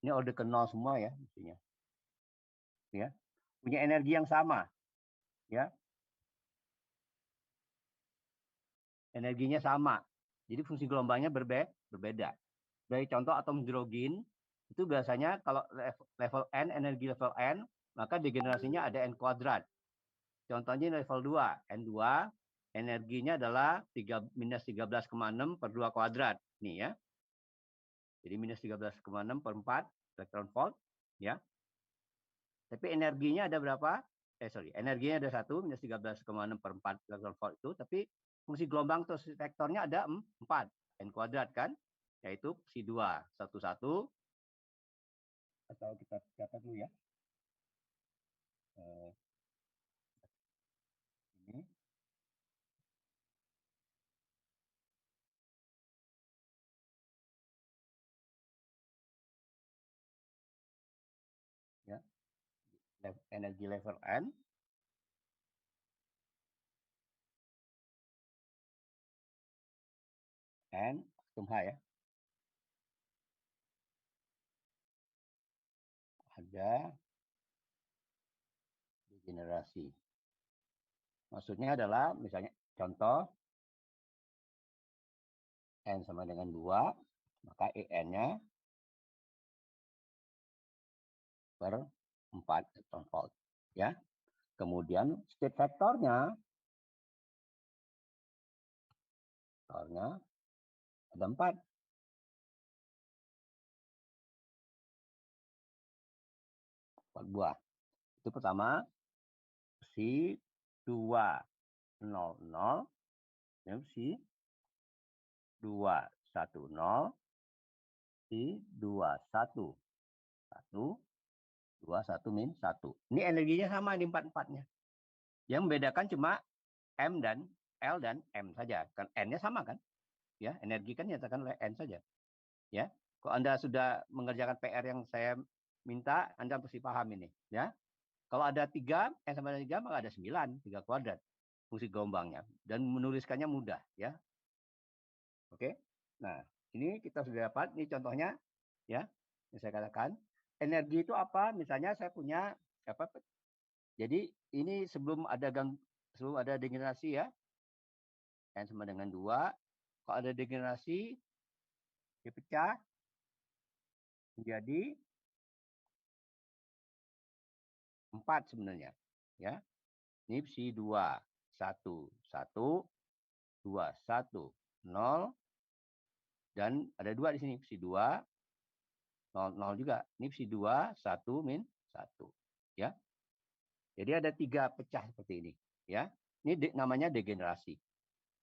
Ini order ke 0 semua ya, mestinya. Ya. Punya energi yang sama, ya. Energinya sama. Jadi fungsi gelombangnya berbeda. Dari contoh atom hidrogen itu biasanya kalau level N, energi level N, maka degenerasinya ada N kuadrat. Contohnya level 2, N2, energinya adalah minus 13,6 per 2 kuadrat. Nih ya. Jadi minus 13,6 per 4 elektron volt. Ya. Tapi energinya ada berapa? Energinya ada 1, minus 13,6 per 4 elektron volt itu. Tapi fungsi gelombang terus vektornya ada 4, N kuadrat kan? Yaitu si 2, 1, atau kita catat dulu ya. Ini. Ya. Energi level N. N, atom H ya. Ada degenerasi. Maksudnya adalah misalnya contoh N sama dengan 2, maka EN-nya per 4 elektron volt. Ya. Kemudian state vektornya ada 4. Buah. Itu pertama si 200, si 210, si 21, 21 min 1. Ini energinya sama di 4-4-nya. Yang membedakan cuma M dan L dan M saja. Kan N-nya sama kan? Ya, energi kan nyatakan oleh N saja. Ya. Kalau Anda sudah mengerjakan PR yang saya minta, Anda pasti paham ini, ya. Kalau ada 3, N sama dengan 3, maka ada 9, 3 kuadrat fungsi gelombangnya. Dan menuliskannya mudah, ya. Oke. Nah, ini kita sudah dapat, ini contohnya, ya. Yang saya katakan, energi itu apa? Misalnya saya punya apa? Jadi ini sebelum ada degenerasi ya. N sama dengan 2. Kalau ada degenerasi, dipecah menjadi 4 sebenarnya. Ya. Ini si 2, 1, 1, 2, 1, 0. Dan ada 2 di sini. Si 2, 0, 0 juga. Ini si 2, 1, min 1. Ya. Jadi ada 3 pecah seperti ini. Ya. Ini namanya degenerasi.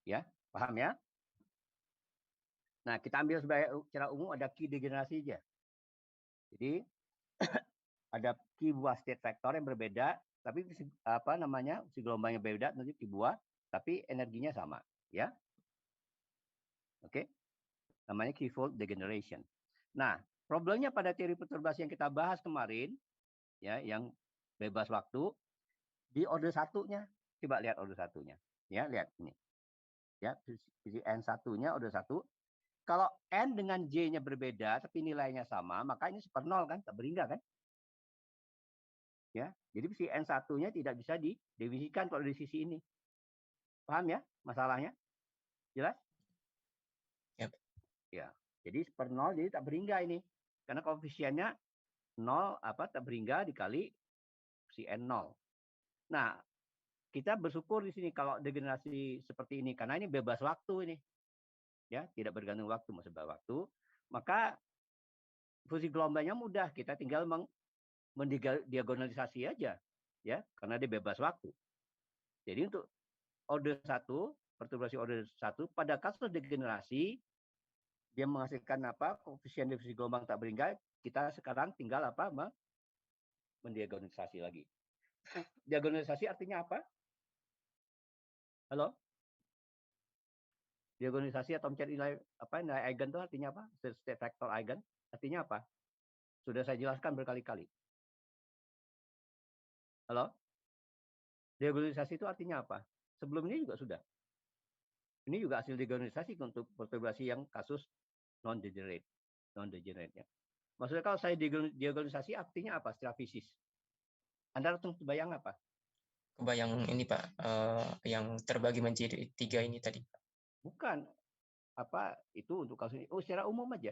Ya. Paham ya? Nah, kita ambil secara umum ada Q degenerasi aja. Jadi ada Q buah state vector yang berbeda, tapi apa namanya? Si gelombangnya berbeda nanti Q buah, tapi energinya sama, ya. Oke. Namanya Q-fold degeneration. Nah, problemnya pada teori perturbasi yang kita bahas kemarin, ya, yang bebas waktu di order satunya. Coba lihat order satunya. Ya, lihat ini. Ya, sisi N1-nya order 1. Kalau N dengan J-nya berbeda, tapi nilainya sama, maka ini super nol kan, tak berhingga kan? Ya, jadi si N1-nya tidak bisa didivisikan kalau di sisi ini. Paham ya masalahnya? Jelas? Yep. Ya. Jadi super nol, jadi tak berhingga ini. Karena koefisiennya 0 tak berhingga dikali si N0. Nah, kita bersyukur di sini kalau degenerasi seperti ini, karena ini bebas waktu ini. Ya, tidak bergantung waktu, maksudnya waktu. Maka fungsi gelombangnya mudah, kita tinggal mendiagonalisasi aja, ya, karena dia bebas waktu. Jadi untuk order 1, perturbasi order 1, pada kasus degenerasi, dia menghasilkan apa? Koefisien diffusi gelombang tak berhingga, kita sekarang tinggal apa? Mendiagonalisasi lagi. Diagonalisasi artinya apa? Halo? Diagonalisasi atau mencari nilai eigen itu artinya apa? State vector eigen artinya apa? Sudah saya jelaskan berkali-kali. Halo? Diagonalisasi itu artinya apa? Sebelum ini juga sudah. Ini juga hasil diagonalisasi untuk perturbasi yang kasus non-degenerate. Non-degenerate-nya. Maksudnya kalau saya diagonalisasi artinya apa secara fisis? Anda langsung bayang apa? Kebayang ini Pak, yang terbagi menjadi 3 ini tadi. Bukan. Apa itu untuk kasus ini? Oh, secara umum aja.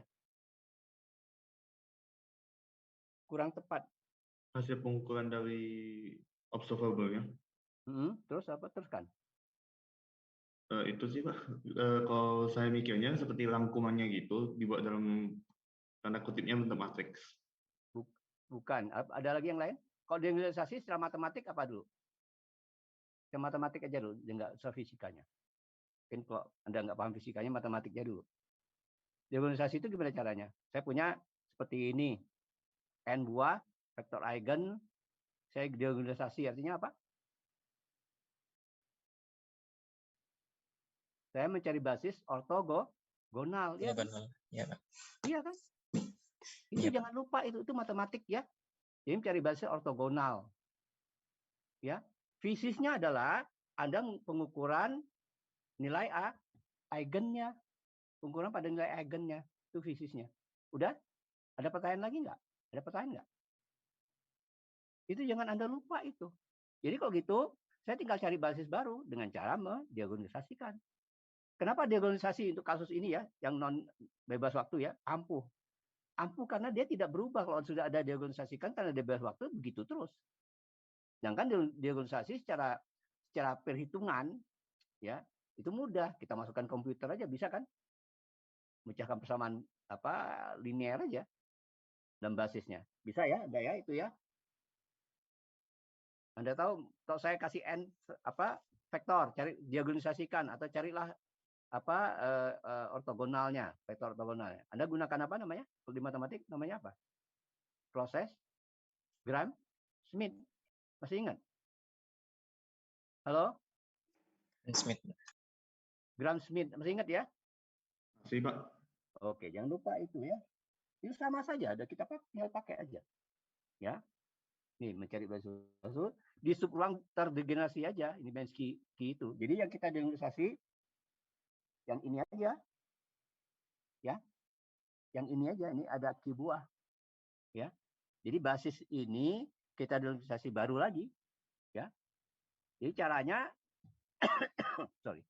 Kurang tepat. Hasil pengukuran dari observable ya. Terus apa? Teruskan. Itu sih Pak. Kalau saya mikirnya seperti rangkumannya gitu, dibuat dalam tanda kutipnya bentuk matriks. Bukan. Ada lagi yang lain? Kalau diagonalisasi secara matematik apa dulu? Secara matematik aja dulu, enggak secara fisikanya. Mungkin kalau Anda nggak paham fisikanya, matematiknya dulu. Diagonalisasi itu gimana caranya? Saya punya seperti ini. N buah, vektor eigen, saya diagonalisasi. Artinya apa? Saya mencari basis ortogonal. Ya, kan? Ya, Pak. Iya kan? Itu jangan lupa, itu matematik ya. Jadi mencari basis ortogonal. Ya, fisisnya adalah Anda pengukuran nilai eigennya, pengukuran pada nilai eigennya, itu fisisnya. Udah? Ada pertanyaan lagi nggak? Ada pertanyaan nggak? Itu jangan Anda lupa itu. Jadi kalau gitu, saya tinggal cari basis baru dengan cara mendiagonalisasikan. Kenapa diagonalisasi untuk kasus ini ya, yang non bebas waktu ya, ampuh. Ampuh karena dia tidak berubah kalau sudah ada diagonalisasikan karena dia bebas waktu begitu terus. Sedangkan diagonalisasi secara perhitungan ya itu mudah, kita masukkan komputer aja bisa kan, memecahkan persamaan linear aja dan basisnya bisa ya, ada ya itu ya. Anda tahu kalau saya kasih n vektor, cari diagonalisasikan atau carilah ortogonalnya, vektor ortogonalnya. Anda gunakan apa namanya? Kalau di matematik namanya apa? Proses Gram-Schmidt. Masih ingat? Halo? Schmidt. Gram-Schmidt, masih ingat ya? Masih Pak. Oke, jangan lupa itu ya. Itu sama saja, ada kita tinggal pakai aja. Ya. Nih, mencari basis di subruang terdegenerasi aja, ini Bensky itu. Jadi yang kita diagonalisasi yang ini aja. Ya. Yang ini aja, ini ada Q buah. Ya. Jadi basis ini kita diagonalisasi baru lagi. Ya. Jadi caranya sorry.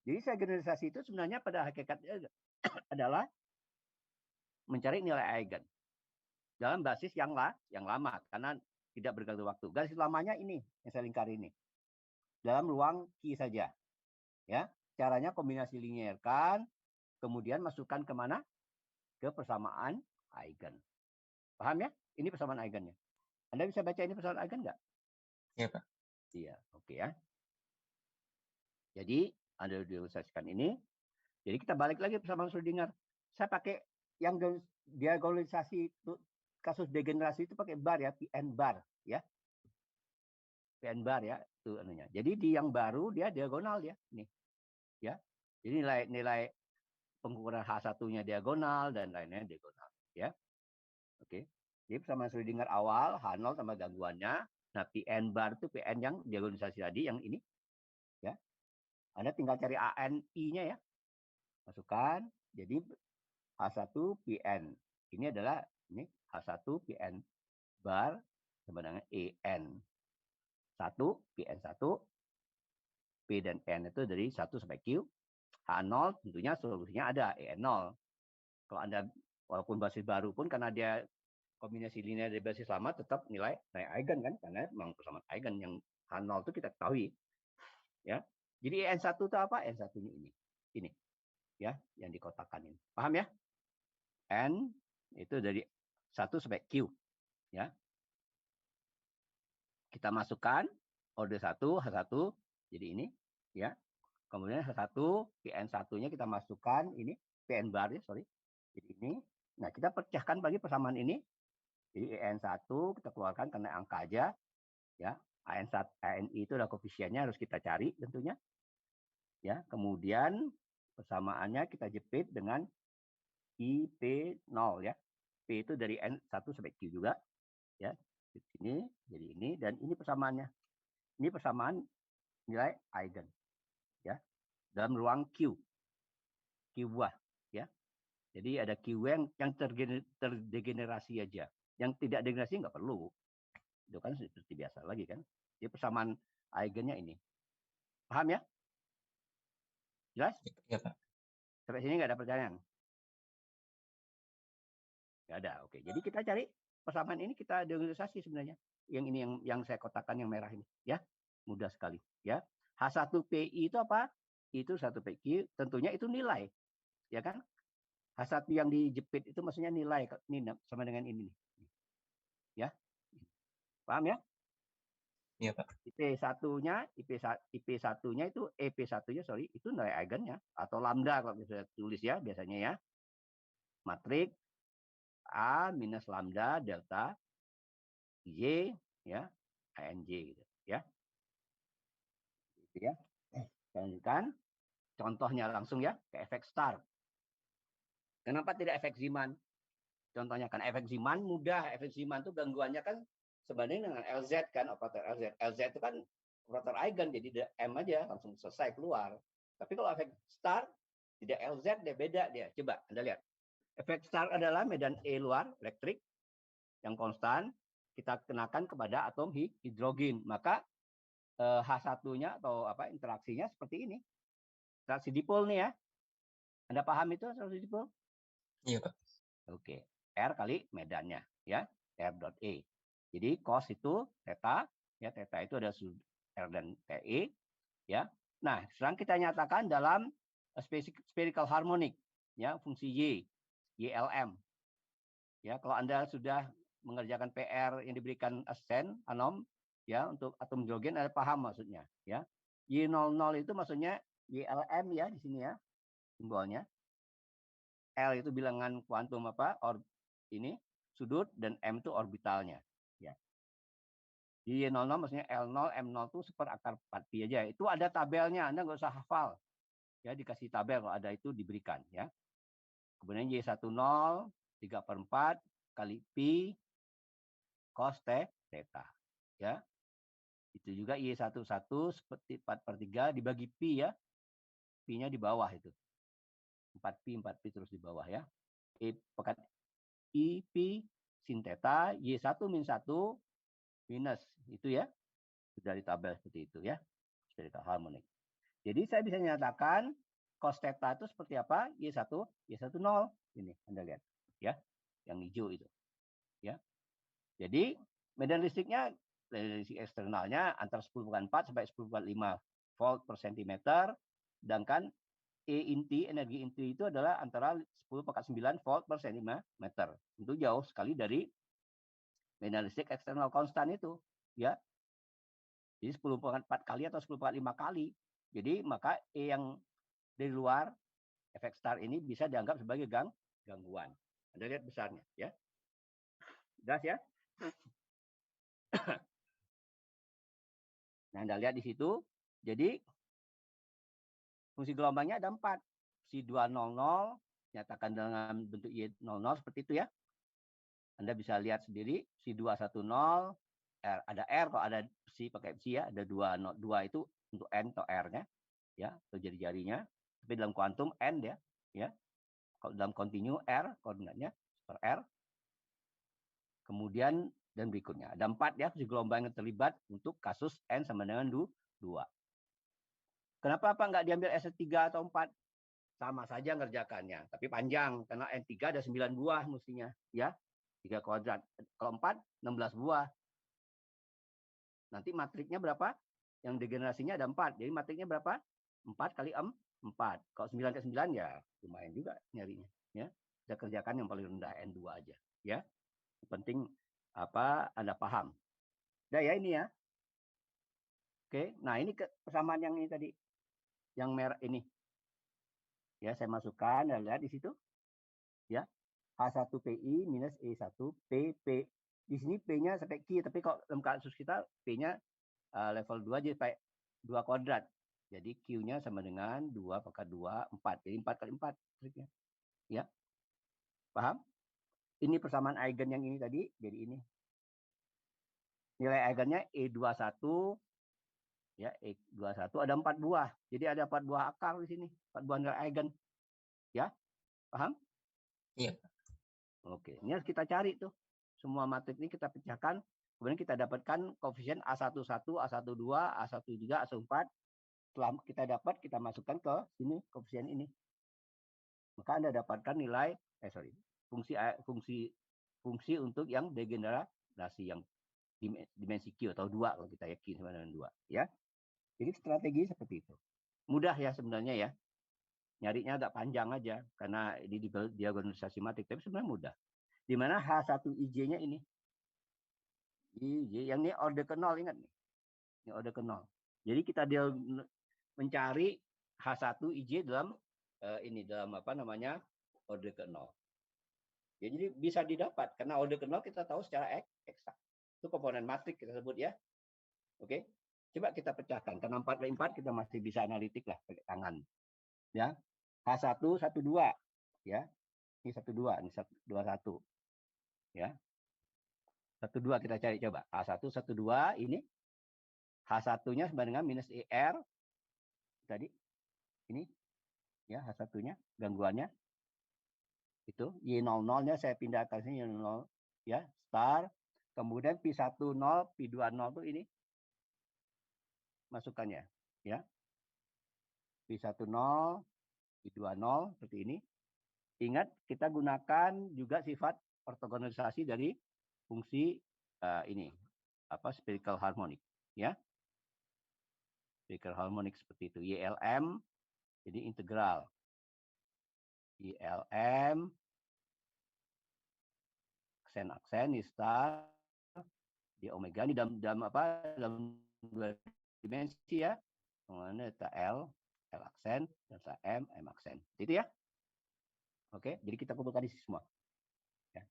Jadi saya generalisasi itu sebenarnya pada hakikatnya adalah mencari nilai eigen dalam basis yang lama karena tidak bergantung waktu. Basis lamanya ini yang saya lingkari ini. Dalam ruang Q saja. Ya. Caranya kombinasi linearkan, kemudian masukkan kemana? Ke persamaan eigen. Paham ya? Ini persamaan eigennya. Anda bisa baca ini persamaan eigen nggak? Iya, Pak. Iya, oke ya. Jadi, Anda diagonalisasikan ini. Jadi kita balik lagi persamaan Schrödinger. Saya pakai yang diagonalisasi itu kasus degenerasi itu pakai bar ya, PN bar ya. PN bar ya, itu anunya. Jadi di yang baru dia diagonal ya, nih. Ya. Jadi nilai pengukuran H1-nya diagonal dan lainnya diagonal ya. Oke. Jadi persamaan Schrödinger awal H0 sama gangguannya. Nah, PN bar itu PN yang diagonalisasi tadi yang ini ya. Anda tinggal cari ANI-nya ya. Masukkan. Jadi H1 PN. Ini adalah ini H1 PN bar sama dengan EN. 1 PN1 P dan N itu dari 1 sampai Q. H0 tentunya solusinya ada EN0. Kalau Anda walaupun basis baru pun karena dia kombinasi linear dari basis lama tetap nilai eigen kan karena memang persamaan eigen yang H0 itu kita ketahui. Ya. Jadi EN1 itu apa? EN1 ini. Ini. Ya, yang dikotakkan ini. Paham ya? N itu dari 1 sampai Q. Ya. Kita masukkan order 1, H1, jadi ini. Ya. Kemudian H1, PN1-nya kita masukkan, ini, PN bar, ya, sorry. Jadi ini. Nah, kita pecahkan bagi persamaan ini. Jadi EN1 kita keluarkan karena angka aja. Ya. ANI itu adalah koefisiennya harus kita cari tentunya. Ya. Kemudian persamaannya kita jepit dengan IP0 ya. P itu dari N1 sampai Q juga. Ya. Di sini, jadi ini, dan ini persamaannya. Ini persamaan nilai eigen. Ya. Dalam ruang Q. Q buah. Ya. Jadi ada Q yang terdegenerasi aja. Yang tidak degenerasi nggak perlu. Itu kan seperti biasa lagi kan. Jadi persamaan eigennya ini. Paham ya? Jelas? Ya, Pak. Sampai sini nggak ada pertanyaan? Nggak ada. Oke. Jadi kita cari persamaan ini, kita degenerasi sebenarnya. Yang ini yang saya kotakan yang merah ini. Ya, mudah sekali. Ya. H1PI itu apa? Itu 1PQ. Tentunya itu nilai. Ya kan? H1 yang dijepit itu maksudnya nilai ini sama dengan ini nih. Ya. Paham ya? Iya, Pak. IP1-nya, IP1-nya itu EP1-nya sorry, itu nilai eigennya atau lambda kalau bisa tulis ya biasanya ya. Matrik A minus lambda delta Y ya, ANJ gitu ya. Gitu ya. Lanjutkan contohnya langsung ya ke efek star. Kenapa tidak efek Zeeman? Contohnya kan efek Zeeman mudah. Efek Zeeman itu gangguannya kan sebanding dengan LZ kan, operator LZ. LZ itu kan operator eigen, jadi M aja langsung selesai keluar. Tapi kalau efek star tidak LZ, dia beda dia. Coba Anda lihat. Efek star adalah medan E luar elektrik yang konstan kita kenakan kepada atom hidrogen. Maka H1-nya atau apa interaksinya seperti ini. Interaksi dipol nih ya. Anda paham itu interaksi dipol? Iya, Pak. Oke. R kali medannya ya. R dot E. Jadi cos itu theta, ya theta itu ada R dan TE, ya. Nah, sekarang kita nyatakan dalam spherical harmonic, ya fungsi Y, YLM. Ya, kalau Anda sudah mengerjakan PR yang diberikan asen, anom, ya untuk atom hidrogen, Anda paham maksudnya, ya. Y00 itu maksudnya YLM ya di sini ya simbolnya. L itu bilangan kuantum apa? Ini sudut dan M itu orbitalnya. Ya. Di Y00 maksudnya L0, M0 itu seperakar 4pi aja. Itu ada tabelnya, Anda nggak usah hafal. Ya, dikasih tabel kalau ada itu diberikan. Ya. Kemudian Y10, 3/4 kali pi cos theta. Ya. Itu juga Y11 seperti 4/3 dibagi pi ya. Pi-nya di bawah itu. 4pi terus di bawah ya. Pekat I pi sin theta Y1 min 1 minus itu ya. Sudah di tabel seperti itu ya. Spherical harmonic. Jadi saya bisa nyatakan cos theta itu seperti apa? Y10 ini Anda lihat ya. Yang hijau itu. Ya. Jadi medan listriknya dari listrik eksternalnya antara 10/4 sampai 10/5 volt per centimeter, sedangkan energi inti itu adalah antara 10/9 volt per centimeter. Itu jauh sekali dari medan listrik eksternal konstan itu, ya. Jadi 10/4 kali atau 10/5 kali. Jadi maka E yang dari luar efek star ini bisa dianggap sebagai gangguan. Anda lihat besarnya, ya. Jelas ya? Nah, Anda lihat di situ. Jadi fungsi gelombangnya ada 4. Si 200 nyatakan dengan bentuk Y00 seperti itu ya. Anda bisa lihat sendiri si 210 R, ada R kalau ada psi pakai psi ya, ada 2 itu untuk N atau R-nya ya, atau jari-jarinya. Tapi dalam kuantum N ya. Kalau dalam kontinu R koordinatnya per R. Kemudian dan berikutnya ada 4 ya fungsi gelombang yang terlibat untuk kasus N sama dengan 2. Kenapa apa nggak diambil S3 atau 4? Sama saja ngerjakannya, tapi panjang karena N3 ada 9 buah mestinya ya. 3 kuadrat. Kalau 4 16 buah. Nanti matriknya berapa? Yang degenerasinya ada 4. Jadi matriknya berapa? 4 kali 4. Kalau 9 ke 9 ya lumayan juga nyarinya ya. Kita kerjakan yang paling rendah N2 aja ya. Yang penting apa Anda paham. Udah ya ini ya. Oke, nah ini persamaan yang ini tadi. Yang merah ini. Ya, saya masukkan dan lihat di situ. Ya. H1PI minus E1PP. Di sini P-nya sampai Q, tapi kalau dalam kasus kita P-nya level 2 jadi sampai 2 kuadrat. Jadi Q-nya sama dengan 2 pangkat 2, 4. Jadi 4 kali 4 triknya. Ya. Paham? Ini persamaan eigen yang ini tadi, jadi ini. Nilai eigennya E21 ya, E21 ada 4 buah. Jadi ada 4 buah akar di sini, 4 buah nilai eigen. Ya. Paham? Iya. Oke, ini harus kita cari tuh. Semua matrik ini kita pecahkan, kemudian kita dapatkan koefisien A11, A12, A13, A14. Setelah kita dapat, kita masukkan ke sini koefisien ini. Maka Anda dapatkan nilai fungsi untuk yang degenerasi yang dimensi Q atau 2 kalau kita yakin sama dengan 2 ya. Jadi strategi seperti itu. Mudah ya sebenarnya ya. Nyarinya agak panjang aja karena ini diagonalisasi matrik, tapi sebenarnya mudah. Di mana H1IJ-nya ini. IJ yang ini order ke 0, ingat nih. Ini order ke 0. Jadi kita dia mencari H1IJ dalam dalam apa namanya order ke 0. Ya, jadi bisa didapat karena order ke 0 kita tahu secara eksak. Itu komponen matrik kita sebut ya. Oke. Coba kita pecahkan. Karena 4x4 kita masih bisa analitik lah pakai tangan. Ya. H1 12 ya. Ini 12, ini 21. Ya. 12 kita cari coba. H1 12 ini H1-nya sama dengan minus ER tadi. Ini ya H1-nya gangguannya itu Y00-nya saya pindah ke sini Y00 ya, star. Kemudian P10, P20 tuh ini masukannya ya. P10, P20 seperti ini. Ingat kita gunakan juga sifat ortogonalisasi dari fungsi ini apa spherical harmonic ya. Spherical harmonic seperti itu. YLM jadi integral. YLM aksen di star di omega ini dalam apa dalam dua dimensi ya. Kemudian data L aksen, data M aksen. Itu ya. Oke, jadi kita kumpulkan di sini semua. Ya.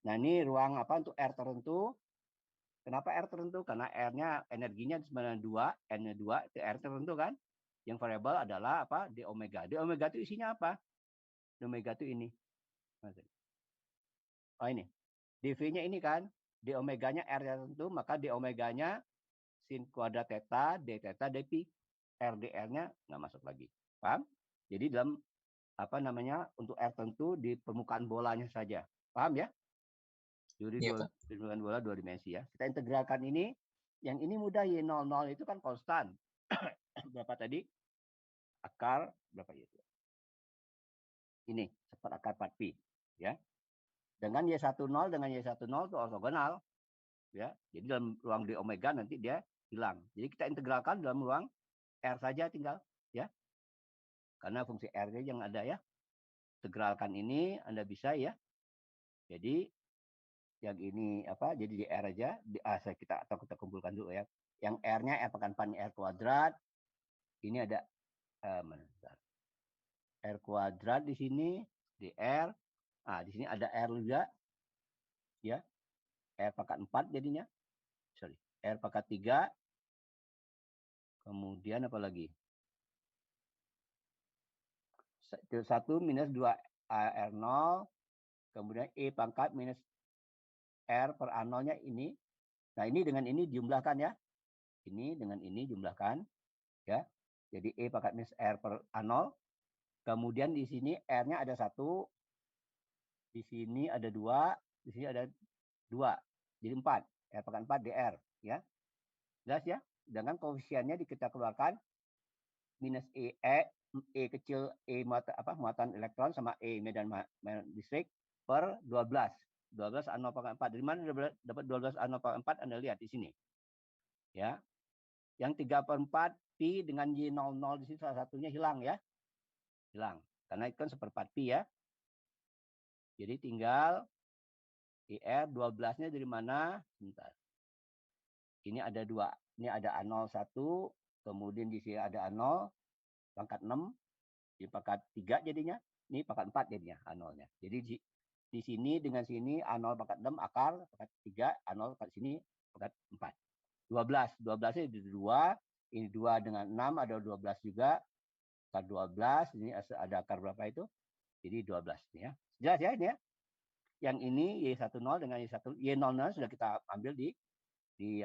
Nah, ini ruang apa untuk R tertentu. Kenapa R tertentu? Karena R-nya energinya sebenarnya 2, N-nya 2, itu R tertentu kan. Yang variabel adalah apa? D omega. D omega itu isinya apa? D omega itu ini. Oh ini. dV-nya ini kan. D omeganya R tertentu, maka D omeganya sin kuadrat theta, D theta, D pi. RDR-nya nggak masuk lagi. Paham? Jadi dalam apa namanya untuk R tentu di permukaan bolanya saja. Paham ya? Jadi Iya, Pak. permukaan bola 2 dimensi ya. Kita integralkan ini. Yang ini mudah Y00 itu kan konstan. Berapa tadi? Akar berapa itu? Ini seperakar 4pi ya. Dengan Y10 dengan Y10 itu ortogonal ya. Jadi dalam ruang D omega nanti dia hilang. Jadi kita integralkan dalam ruang R saja tinggal ya. Karena fungsi R-nya yang ada ya. Integralkan ini Anda bisa ya. Jadi yang ini apa? Jadi di R aja. Kita kumpulkan dulu ya. Yang R-nya R pangkat 4 R kuadrat. Ini ada R kuadrat di sini di R. Ah, di sini ada R juga. Ya. R pangkat 4 jadinya. Sorry. R pangkat 3. Kemudian apa lagi? 1 minus 2 R0. Kemudian E pangkat minus R per A0-nya ini. Nah, ini dengan ini jumlahkan ya. Ini dengan ini jumlahkan. Ya. Jadi E pangkat minus R per A0. Kemudian di sini R-nya ada 1. Di sini ada 2. Di sini ada 2. Jadi 4. R pangkat 4 DR. Ya. Jelas ya? Dengan koefisiennya kita keluarkan minus E kecil E muatan elektron sama E medan listrik per 12. 12 A0 pangkat 4. Dari mana dapat 12 A0 pangkat 4? Anda lihat di sini. Ya. Yang 3/4 pi dengan Y00 di sini salah satunya hilang ya. Hilang. Karena itu kan 1/4 pi ya. Jadi tinggal IR 12-nya dari mana? Sebentar. Ini ada 2. Ini ada A01, kemudian di sini ada A0 pangkat 6, di pangkat 3 jadinya. Ini pangkat 4 jadinya A0-nya. Jadi di sini dengan sini A0 pangkat 6 akar, pangkat 3, A0 pangkat sini pangkat 4. 12. 12-nya di 2. Ini 2 dengan 6 ada 12 juga. Akar 12, ini ada akar berapa itu? Jadi 12 ya. Jelas ya ini ya. Yang ini Y10 dengan Y00 sudah kita ambil di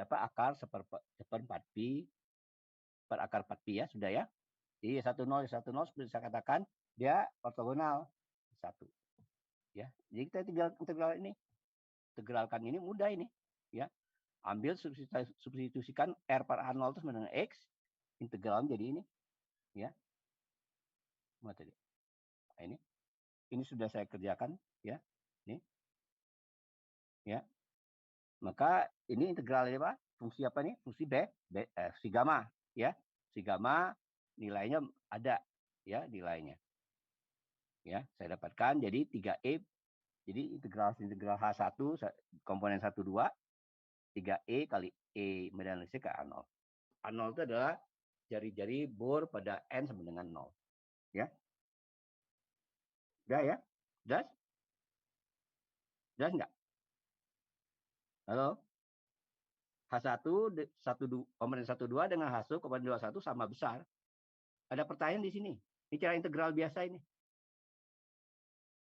akar 1/4 pi per akar 4 pi ya, sudah ya. Jadi Y10 seperti saya katakan dia ortogonal 1. Ya, jadi kita tinggal integralkan ini mudah ini. Ya, ambil substitusikan R per A0 itu sama dengan X, integral jadi ini. Ya, mana tadi? Nah, ini sudah saya kerjakan. Ya, ini. Ya, maka ini integral apa? Fungsi apa nih? Fungsi si gamma. Ya, si gamma nilainya ada. Ya, nilainya. Ya, saya dapatkan jadi 3E. Jadi integral H1 komponen 1 2 3E kali E medanalisir ke A0. A0 itu adalah jari-jari bor pada N sama dengan 0. Ya. Udah ya? Jelas? Jelas enggak? Halo? H1 komponen 1 2 dengan H1 komponen 21 sama besar. Ada pertanyaan di sini. Ini cara integral biasa ini.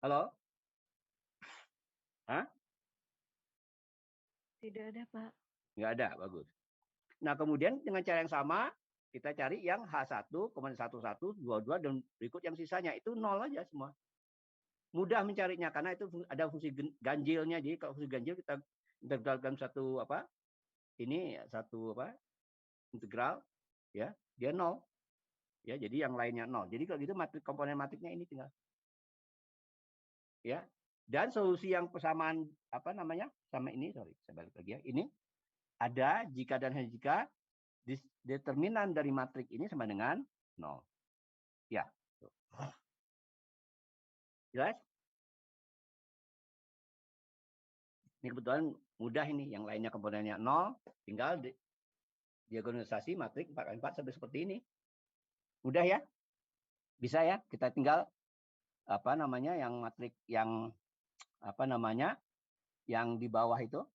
Halo? Hah? Tidak ada, Pak. Nggak ada, bagus. Nah, kemudian dengan cara yang sama, kita cari yang H1, komponen 11, 22, dan berikut yang sisanya. Itu 0 aja semua. Mudah mencarinya, karena itu ada fungsi ganjilnya. Jadi kalau fungsi ganjil kita integralkan satu integral, ya, dia 0. Ya, jadi yang lainnya 0. Jadi kalau gitu komponen matriknya ini tinggal. Ya. Dan solusi yang persamaan sama ini, saya balik lagi ya. Ini ada jika dan hanya jika determinan dari matrik ini sama dengan 0. Ya. Jelas? Ini kebetulan mudah ini, yang lainnya komponennya 0, tinggal diagonalisasi matrik 4x4 sampai seperti ini. Mudah ya? Bisa ya? Kita tinggal yang matrik yang yang di bawah itu,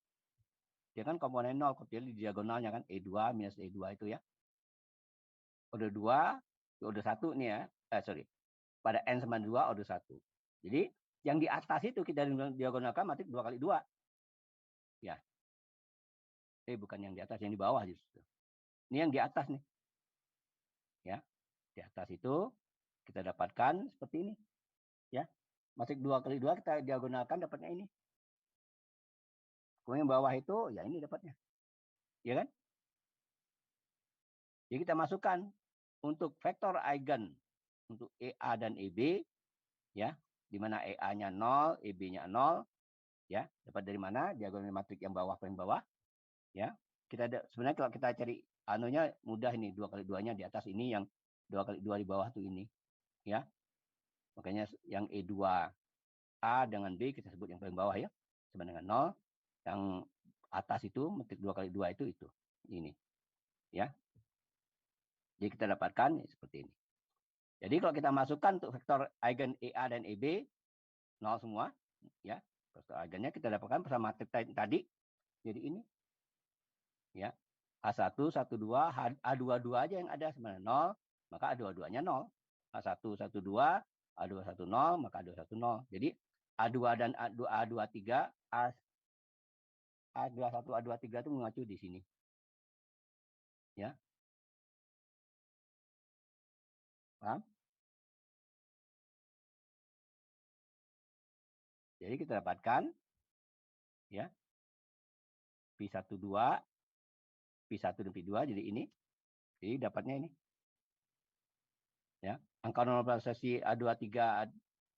dia kan komponen 0, kecil di diagonalnya kan, E2 minus E2 itu ya. Order 2, order 1 nih ya. Pada N sama 2, order 1. Jadi, yang di atas itu kita diagonalkan matrik 2 kali 2. Ya. Bukan yang di atas, yang di bawah justru. Ini yang di atas nih. Ya. Di atas itu kita dapatkan seperti ini. Ya. Matrik 2 kali 2 kita diagonalkan dapatnya ini. Kemudian yang bawah itu, ya ini dapatnya. Ya kan? Jadi kita masukkan untuk vektor eigen untuk EA dan EB, ya, di mana EA-nya 0, EB-nya 0, ya, dapat dari mana? Diagonal matrik yang bawah paling bawah, ya. Sebenarnya kalau kita cari anunya mudah ini, 2 kali 2-nya di atas ini, yang 2 kali 2 di bawah tuh ini, ya. Makanya yang E2A dengan B kita sebut yang paling bawah ya, sama dengan 0. Yang atas itu matrik 2 kali 2 itu ini. Ya. Jadi kita dapatkan seperti ini. Jadi kalau kita masukkan untuk vektor eigen EA dan EB 0 semua, ya. Vektor eigennya kita dapatkan bersama matrik tadi. Jadi ini. Ya. H1 12 A22 aja yang ada sebenarnya 0, maka A22-nya 0. A1 12 A21 0, maka A21 0. Jadi A2 dan A23 A21 A23 itu mengacu di sini. Ya. Paham? Jadi kita dapatkan ya P12, P1 dan P2 jadi ini. Jadi dapatnya ini. Ya. Angka normalisasi A23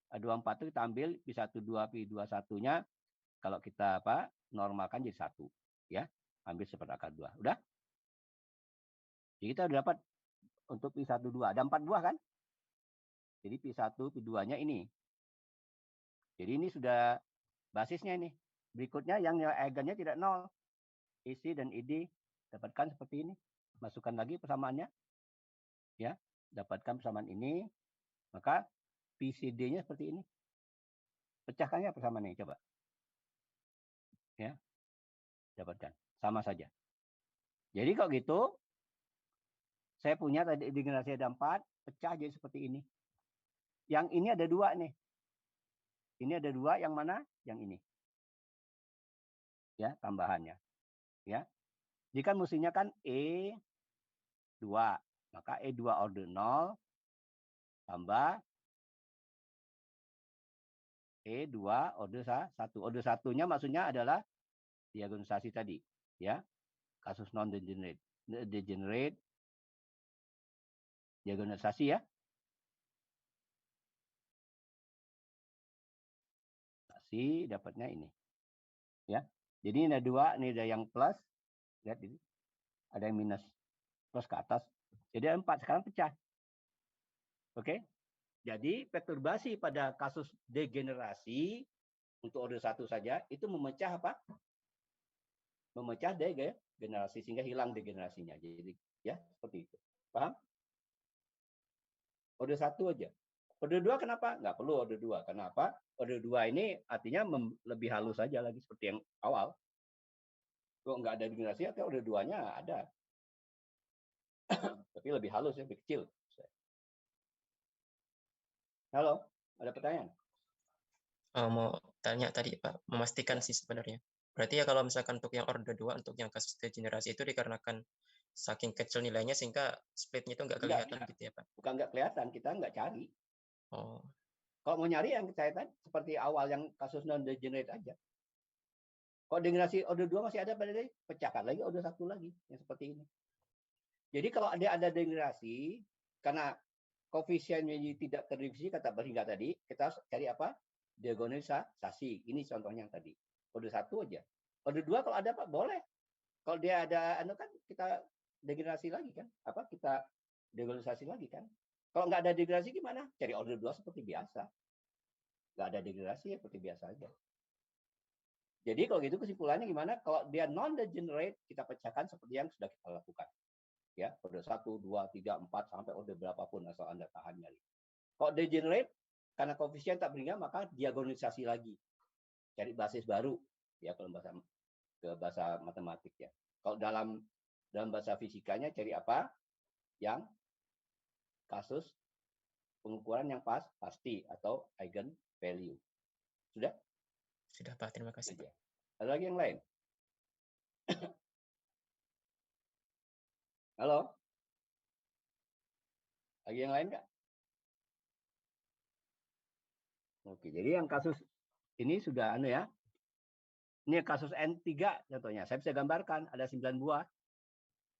A24 itu kita ambil P12 P21-nya kalau kita normalkan jadi 1 ya. Ambil seperangkat 2. Udah? Jadi kita udah dapat untuk P12 ada 4 buah kan? Jadi P1, P2-nya ini. Jadi ini sudah basisnya ini. Berikutnya yang nilai eigennya tidak 0. EC dan ED dapatkan seperti ini. Masukkan lagi persamaannya. Ya, dapatkan persamaan ini. Maka PCD-nya seperti ini. Pecahkannya persamaan ini coba. Ya. Dapatkan. Sama saja. Jadi kalau gitu saya punya tadi di generasi ada 4, pecah jadi seperti ini. Yang ini ada 2 nih. Ini ada 2, yang mana? Yang ini. Ya, tambahannya. Ya. Jika mestinya kan E2, maka E2 order 0 tambah E2 order 1. Order 1-nya maksudnya adalah diagonalisasi tadi, ya. Kasus non degenerate. Degenerate diagonalisasi ya. Dapatnya ini. Ya. Jadi ini ada 2, ini ada yang plus. Lihat ini. Ada yang minus. Plus ke atas. Jadi ada 4, sekarang pecah. Oke. Jadi perturbasi pada kasus degenerasi untuk order 1 saja itu memecah apa? Memecah degenerasi sehingga hilang degenerasinya. Jadi ya seperti itu. Paham? Order 1 aja. Order 2 kenapa? Nggak perlu order 2. Kenapa? Order 2 ini artinya lebih halus saja lagi seperti yang awal. Kalau nggak ada degenerasi, atau order 2-nya ada. Tapi lebih halus, lebih kecil. Halo, ada pertanyaan? Mau tanya tadi Pak, memastikan sih sebenarnya. Berarti ya kalau misalkan untuk yang order 2, untuk yang kasus degenerasi itu dikarenakan saking kecil nilainya sehingga splitnya itu nggak kelihatan gitu ya Pak? Bukan nggak kelihatan, kita nggak cari. Oh. Kalau mau nyari yang saya tadi, seperti awal yang kasus non-degenerate aja. Kalau degenerasi order 2 masih ada, pecahkan lagi order 1 lagi. Yang seperti ini. Jadi kalau ada degenerasi, karena koefisiennya tidak terdivisi, kata Berhingga tadi, kita harus cari apa? Diagonalisasi. Ini contohnya yang tadi. Order 1 aja. Order 2 kalau ada Pak, boleh. Kalau dia ada, kan kita degenerasi lagi kan? Apa kita degenerasi lagi kan? Kalau nggak ada degenerasi gimana? Cari order 2 seperti biasa. Nggak ada degenerasi ya seperti biasa aja. Jadi kalau gitu kesimpulannya gimana? Kalau dia non-degenerate, kita pecahkan seperti yang sudah kita lakukan. Ya, order 1, 2, 3, 4, sampai order berapapun asal Anda tahan nyari. Kalau degenerate, karena koefisien tak berimbang, maka diagonalisasi lagi. Cari basis baru. Ya, kalau bahasa matematik ya. Kalau dalam bahasa fisikanya cari apa? Yang kasus pengukuran yang pasti atau eigen value. Sudah? Sudah Pak, terima kasih Pak. Ada lagi yang lain? Halo? Lagi yang lain nggak? Oke, jadi yang kasus ini sudah ya. Ini kasus N3 contohnya. Saya bisa gambarkan ada 9 buah.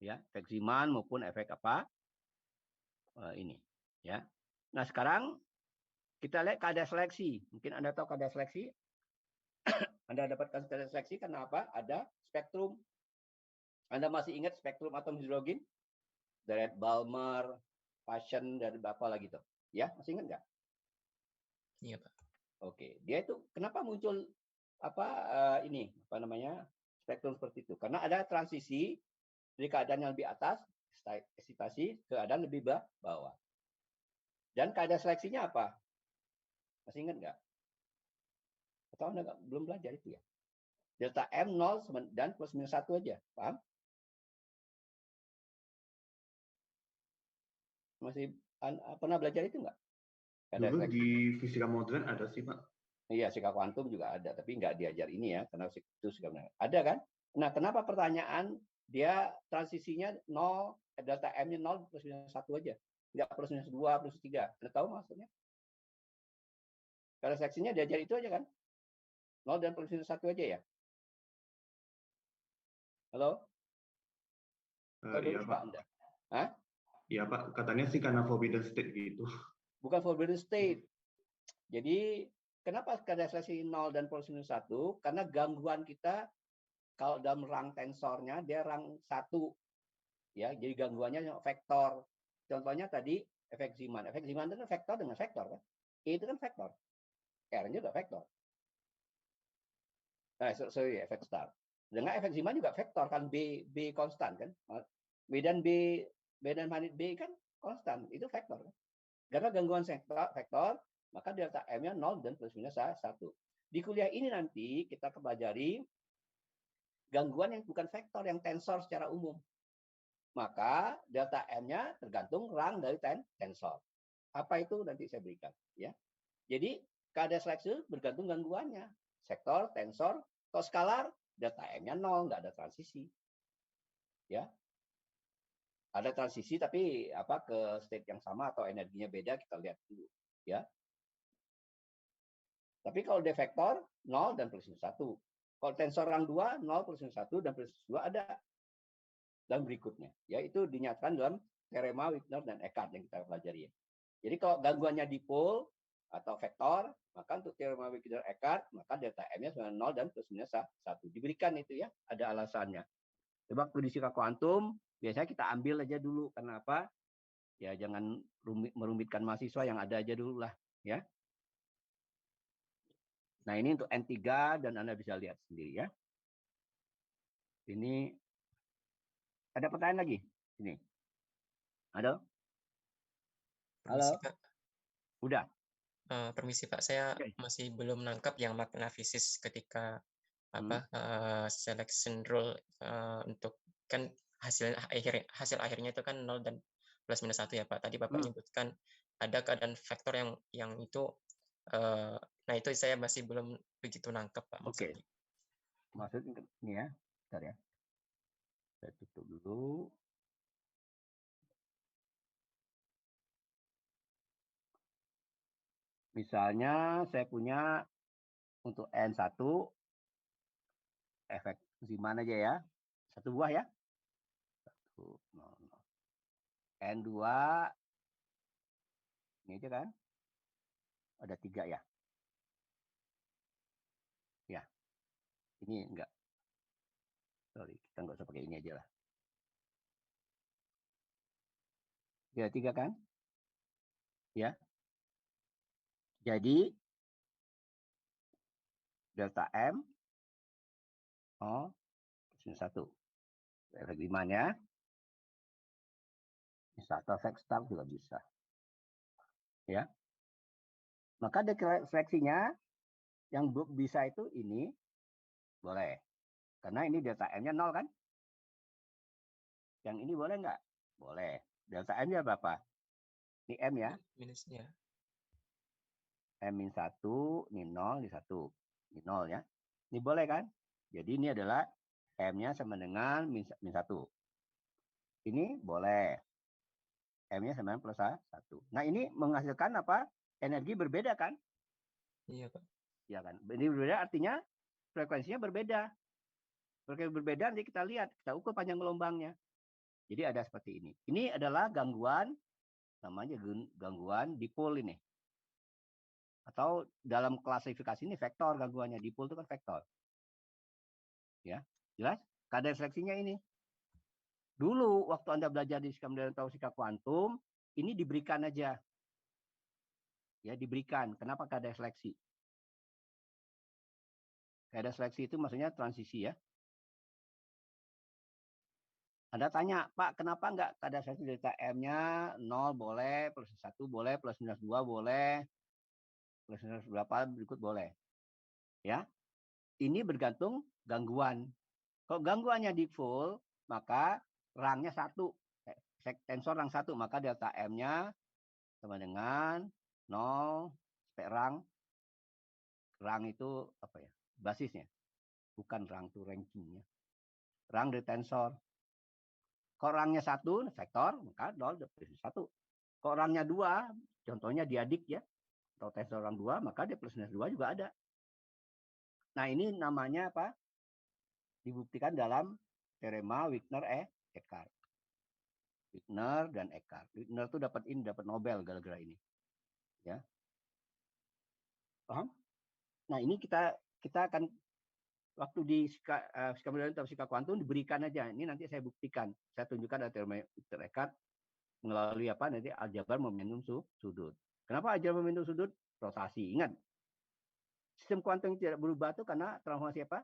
Ya, efek Zeeman maupun efek apa? Ini, ya. Nah, sekarang kita lihat keadaan seleksi. Mungkin Anda tahu keadaan seleksi? Anda dapatkan keadaan seleksi karena apa? Ada spektrum. Anda masih ingat spektrum atom hidrogen? Dari Balmer, Paschen, dari apa lagi tuh? Ya, masih ingat nggak? Iya Pak. Oke, dia itu kenapa muncul ini apa namanya spektrum seperti itu? Karena ada transisi dari keadaan yang lebih atas, eksitasi, ke keadaan lebih bawah. Dan keadaan seleksinya apa? Masih ingat nggak? Atau Anda belum belajar itu ya? Delta M 0 dan plus minus 1 aja, paham? Masih pernah belajar itu nggak? Dulu di fisika modern ada sih Pak. Iya, fisika kuantum juga ada, tapi nggak diajar ini ya, karena itu sebenarnya ada kan? Nah, kenapa pertanyaan dia transisinya 0, delta M-nya 0 plus minus 1 aja? Nggak plus minus 2, plus 3. Anda tahu maksudnya? Karena seksinya diajar itu aja kan? 0 dan plus minus 1 aja ya? Halo? Iya Pak. Anda? Hah? Iya Pak, katanya sih karena forbidden state gitu. Bukan forbidden state. Jadi, kenapa kadar seleksi 0 dan plus minus 1? Karena gangguan kita, kalau dalam rang tensornya, dia rang 1. Ya, jadi gangguannya vektor. Contohnya tadi, efek Zeeman. Efek Zeeman itu kan vektor dengan vektor kan? E itu kan vektor. R-nya juga vektor. Nah, sorry, efek star. Dengan efek Zeeman juga vektor kan, B konstan kan? B dan magnet B kan konstan, itu vektor kan? Karena gangguan vektor, maka delta M-nya 0 dan plus minus 1. Di kuliah ini nanti kita pelajari gangguan yang bukan vektor, yang tensor secara umum. Maka delta M-nya tergantung rang dari tensor. Apa itu nanti saya berikan. Ya. Jadi keadaan seleksi bergantung gangguannya. Sektor, tensor, kalau skalar, delta M-nya 0, nggak ada transisi. Ya. Ada transisi tapi ke state yang sama atau energinya beda, kita lihat dulu. Ya. Tapi kalau dia vektor 0 dan plus minus 1. Kalau tensor rang 2, 0 plus minus 1 dan plus minus 2 ada. Dan berikutnya, yaitu dinyatakan dalam teorema Wigner dan Eckart yang kita pelajari. Jadi kalau gangguannya dipol atau vektor, maka untuk teorema Wigner Eckart, maka delta M-nya 0 dan plus minus 1. Diberikan itu ya, ada alasannya. Coba waktu di fisika kuantum, biasanya kita ambil aja dulu. Karena apa? Ya jangan merumitkan mahasiswa, yang ada aja dulu lah. Ya. Nah ini untuk N3 dan Anda bisa lihat sendiri ya. Ini ada pertanyaan lagi? Ini. Ada? Permisi, Halo? Pak. Udah? Permisi Pak, saya Oke. masih belum nangkap yang makna fisis ketika selection rule untuk kan hasil akhirnya itu kan 0 dan plus minus 1 ya Pak. Tadi Bapak nyebutkan ada keadaan vektor yang itu nah itu saya masih belum begitu nangkep Pak maksudnya. Maksudnya ini ya. Bentar ya. Saya tutup dulu. Misalnya saya punya untuk N1 efek Zeeman aja ya. Satu buah ya. 1, 0, 0. N2 ini aja kan. Ada 3 ya. Ya. Ini enggak. Sorry, kita enggak usah pakai ini aja lah. Ya, 3 kan? Ya. Jadi delta M plus 1. Efek Zeeman ya. Bisa atau efek Stark juga bisa. Ya. Maka seleksinya yang bisa itu ini boleh. Karena ini delta M-nya 0 kan? Yang ini boleh nggak? Boleh. Delta M-nya berapa? Ini M ya. Minusnya. M-1, ini 0, ini 1. Ini 0 ya. Ini boleh kan? Jadi ini adalah M-nya sama dengan min 1. Ini boleh. M-nya sama dengan plus 1. Nah ini menghasilkan apa? Energi berbeda kan? Iya Pak. Ya kan? Ini berbeda artinya frekuensinya berbeda. Frekuensi berbeda nanti kita lihat. Kita ukur panjang gelombangnya. Jadi ada seperti ini. Ini adalah gangguan, namanya gangguan dipol ini. Atau dalam klasifikasi ini vektor gangguannya. Dipol itu kan vektor. Ya, jelas? Kadar seleksinya ini. Dulu waktu Anda belajar di fisika kuantum, ini diberikan aja. Ya, diberikan. Kenapa kadar seleksi? Kadar seleksi itu maksudnya transisi ya. Anda tanya, Pak, kenapa enggak kadar seleksi delta M-nya 0 boleh, plus 1 boleh, plus minus 2 boleh, plus minus berapa berikut boleh. Ya. Ini bergantung gangguan. Kalau gangguannya di full, maka rangnya 1. Tensor rang 1, maka delta M-nya sama dengan 0 sampai rang. Rang itu apa ya? Basisnya. Bukan rang itu rankingnya. Rang dari tensor. Kalau rangnya 1, vektor, maka 0 plus 1. Kalau rangnya 2, contohnya diadik ya, atau tensor rang 2, maka dia plus minus 2 juga ada. Nah ini namanya apa? Dibuktikan dalam teorema Wigner-Eckart. Wigner dan Eckart. Wigner tuh dapat Nobel gara-gara ini. Ya. Paham? Nah, ini kita akan waktu di fisika kuantum diberikan aja. Ini nanti saya buktikan. Saya tunjukkan ada teorema Wigner-Eckart melalui apa nanti aljabar momentum sudut. Kenapa aljabar momentum sudut? Rotasi. Ingat. Sistem kuantum yang tidak berubah itu karena transformasi apa?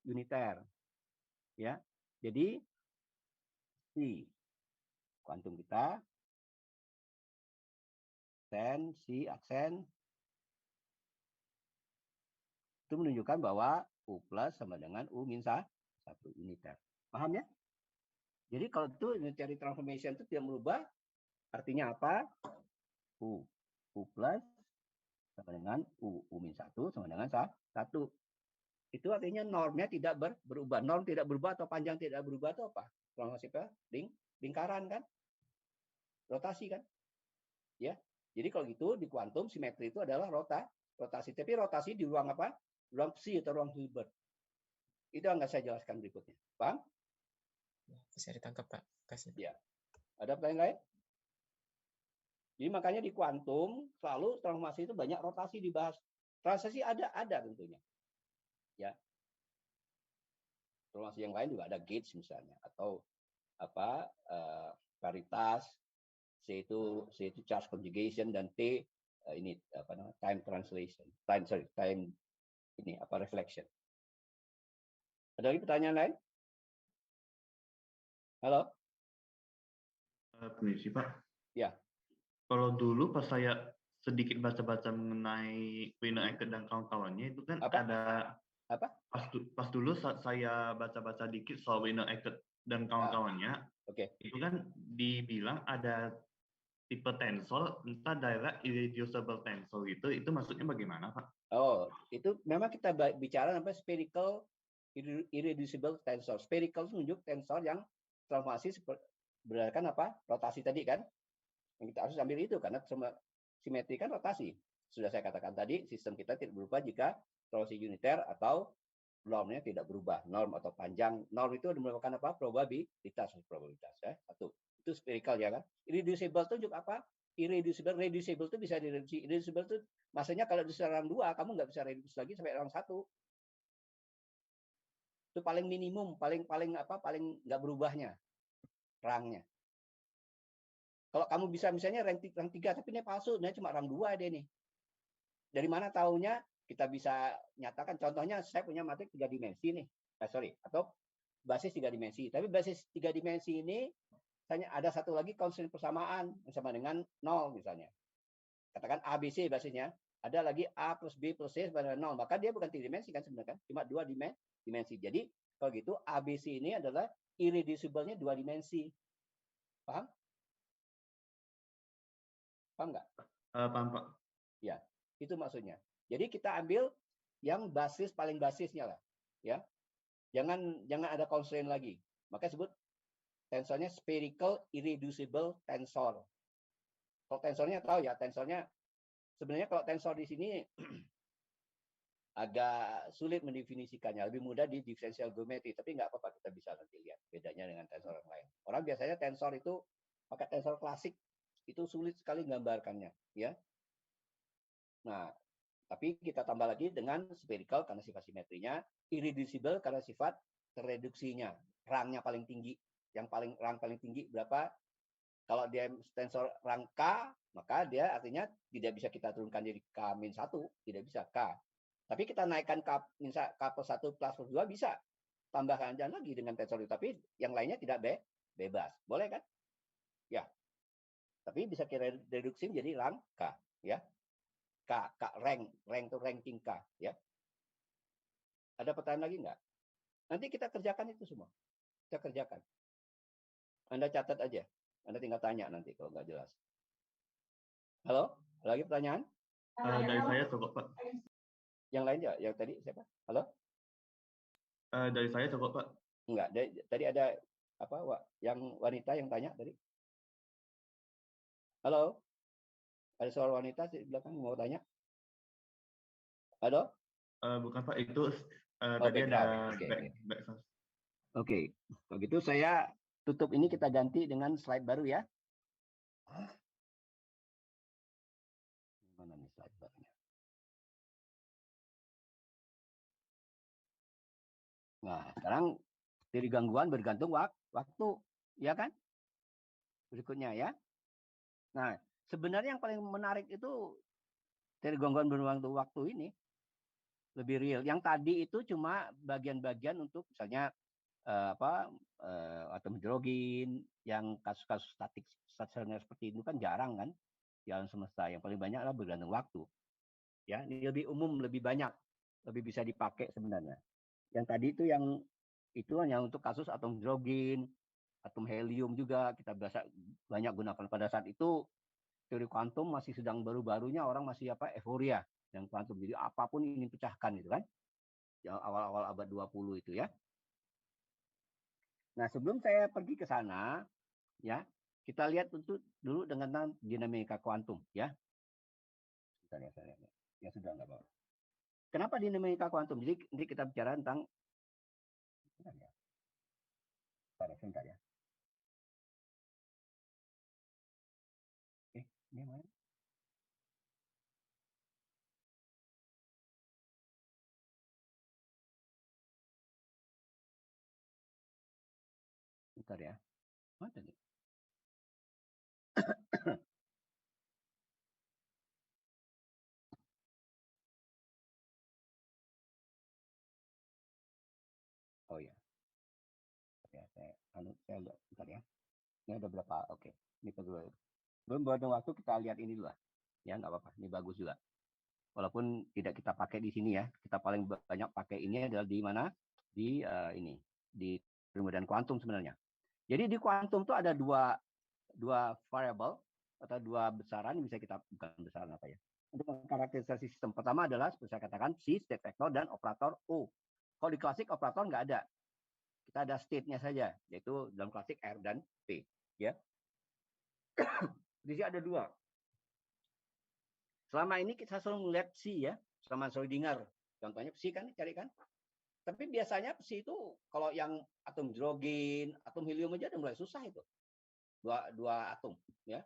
Uniter. Ya. Jadi si kuantum kita si aksen itu menunjukkan bahwa U plus sama dengan U min 1 uniter. Paham ya? Jadi kalau itu unitary transformation itu tidak berubah, artinya apa? U plus sama dengan U min 1 sama dengan 1. Itu artinya normnya tidak berubah. Norm tidak berubah atau panjang tidak berubah itu apa? Transformasi apa? Lingkaran kan? Rotasi kan? Ya. Jadi kalau gitu di kuantum simetri itu adalah rotasi. rotasi. Tapi rotasi di ruang apa? Ruang psi atau ruang Hilbert. Itu yang nggak saya jelaskan berikutnya. Paham? Bisa ditangkap, Pak. Kasih. Ya. Ada pertanyaan lain? Jadi makanya di kuantum selalu transformasi itu banyak rotasi dibahas. Transisi ada tentunya. Ya. Transformasi yang lain juga ada gates misalnya atau apa paritas, C itu charge conjugation dan T ini apa namanya time translation, time ini apa reflection. Ada lagi pertanyaan lain? Halo? Permisi Pak. Ya. Kalau dulu pas saya sedikit baca-baca mengenai Winner-Eckert dan kawan-kawannya itu kan Apa? ada apa? Pas dulu saya baca-baca dikit soal Winner-Eckert dan kawan-kawannya, itu kan dibilang ada tipe tensor, entah direct irreducible tensor gitu, itu maksudnya bagaimana Pak? Oh, itu memang kita bicara sampai spherical irreducible tensor. Spherical menunjuk tensor yang transformasi berdasarkan apa? Rotasi tadi kan? Yang kita harus ambil itu karena simetri kan rotasi. Sudah saya katakan tadi, sistem kita tidak berubah jika transformasi uniter atau normnya tidak berubah. Norm atau panjang. Norm itu merupakan apa? Probabilitas ya. Satu. Itu spherical ya kan? Irreducible itu juga apa? Irreducible, reducible itu bisa direduksi. Irreducible itu maksudnya kalau di rang 2 kamu nggak bisa reduksi lagi sampai rang 1. Itu paling minimum, paling nggak berubahnya rangnya. Kalau kamu bisa misalnya rang 3 tapi ini palsu, ini cuma rang 2 dia nih. Dari mana taunya? Kita bisa nyatakan contohnya saya punya matrik 3 dimensi nih. Atau basis 3 dimensi. Tapi basis 3 dimensi ini ada satu lagi constraint persamaan yang sama dengan 0 misalnya. Katakan ABC basisnya, ada lagi A plus B plus C sama dengan 0. Maka dia bukan 3 dimensi kan sebenarnya kan, cuma 2 dimensi. Jadi kalau gitu ABC ini adalah irreducible-nya 2 dimensi. Paham? Paham nggak? Paham Pak. Ya, itu maksudnya. Jadi kita ambil yang paling basisnya lah, ya. Jangan ada constraint lagi. Maka sebut tensornya spherical irreducible tensor. Kalau tensornya tahu ya, tensornya sebenarnya kalau tensor di sini agak sulit mendefinisikannya, lebih mudah di differential geometry, tapi nggak apa-apa, kita bisa nanti lihat bedanya dengan tensor yang lain. Orang biasanya tensor itu pakai tensor klasik, itu sulit sekali menggambarkannya, ya. Nah, tapi kita tambah lagi dengan spherical karena sifat simetrinya, irreducible karena sifat terreduksinya, rangnya paling tinggi. Yang rang paling tinggi berapa? Kalau dia tensor rang K, maka dia artinya tidak bisa kita turunkan jadi K-1, tidak bisa K. Tapi kita naikkan K plus 1 plus 2 bisa. Tambahkan aja lagi dengan tensor itu, tapi yang lainnya tidak bebas. Boleh kan? Ya. Tapi bisa kita reduksi menjadi rang K, ya. rank itu ranking K, ya. Ada pertanyaan lagi nggak? Nanti kita kerjakan itu semua. Kita kerjakan. Anda catat aja. Anda tinggal tanya nanti kalau nggak jelas. Halo? Ada lagi pertanyaan? Dari saya cukup Pak. Yang lain ya? Yang tadi siapa? Halo? Dari saya cukup Pak. Enggak. Tadi ada apa? Yang wanita yang tanya tadi. Halo? Ada suara wanita di belakang mau tanya? Halo? Bukan Pak, itu tadi ada background. Oke. Kalau gitu saya tutup ini, kita ganti dengan slide baru ya. Mana nih slide barunya? Nah, sekarang dari gangguan bergantung waktu, ya kan? Berikutnya ya. Nah, sebenarnya yang paling menarik itu dari gangguan bergantung waktu ini lebih real. Yang tadi itu cuma bagian-bagian untuk misalnya atom hidrogen, yang kasus-kasus stasioner seperti itu kan jarang kan di alam semesta. Yang paling banyak adalah bergantung waktu. Ya, ini lebih umum, lebih banyak, lebih bisa dipakai sebenarnya. Yang tadi itu itu hanya untuk kasus atom hidrogen, atom helium juga kita banyak gunakan pada saat itu. Teori kuantum masih sedang baru-barunya, orang masih euforia yang kuantum. Jadi apapun ingin pecahkan gitu kan. Yang awal-awal abad 20 itu ya. Nah, sebelum saya pergi ke sana, ya, kita lihat dulu dengan dinamika kuantum, ya. Ya sudah, nggak apa-apa. Kenapa dinamika kuantum? Jadi nanti kita bicara tentang sebentar ya. Ini mana? Bentar ya. Mana nih? Oh ya. Ya, saya lihat bentar ya. Ini ada berapa? Oke. Ini perlu. Belum waktu kita lihat ini dulu lah. Ya, nggak apa-apa. Ini bagus juga. Walaupun tidak kita pakai di sini ya. Kita paling banyak pakai ini adalah di mana? Di ini. Di permudahan kuantum sebenarnya. Jadi di kuantum itu ada dua variabel atau dua besaran yang bisa kita, bukan besaran apa ya, untuk mengkarakterisasi sistem. Pertama adalah seperti saya katakan C, state vector, dan operator O. Kalau di klasik operator nggak ada, kita ada state-nya saja, yaitu dalam klasik R dan P. Ya, di sini ada dua. Selama ini kita selalu melihat psi ya, sama Schrödinger. Contohnya psi kan, cari kan. Tapi biasanya psi itu kalau yang atom hidrogen, atom helium aja udah mulai susah itu. Dua atom ya.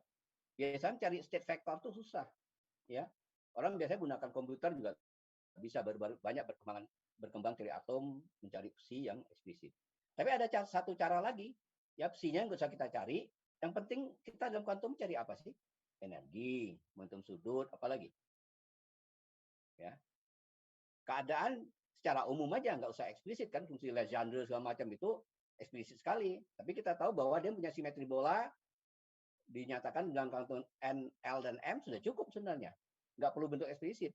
Biasanya cari state vector itu susah ya. Orang biasanya gunakan komputer juga bisa banyak berkembang dari atom mencari psi yang eksplisit. Tapi ada satu cara lagi ya, psinya nggak usah kita cari. Yang penting kita dalam kuantum cari apa sih? Energi, momentum sudut, apalagi ya. Keadaan secara umum aja nggak usah eksplisit kan, fungsi Legendre segala macam itu eksplisit sekali. Tapi kita tahu bahwa dia punya simetri bola, dinyatakan dalam kuantum N, L, dan M sudah cukup sebenarnya. Nggak perlu bentuk eksplisit.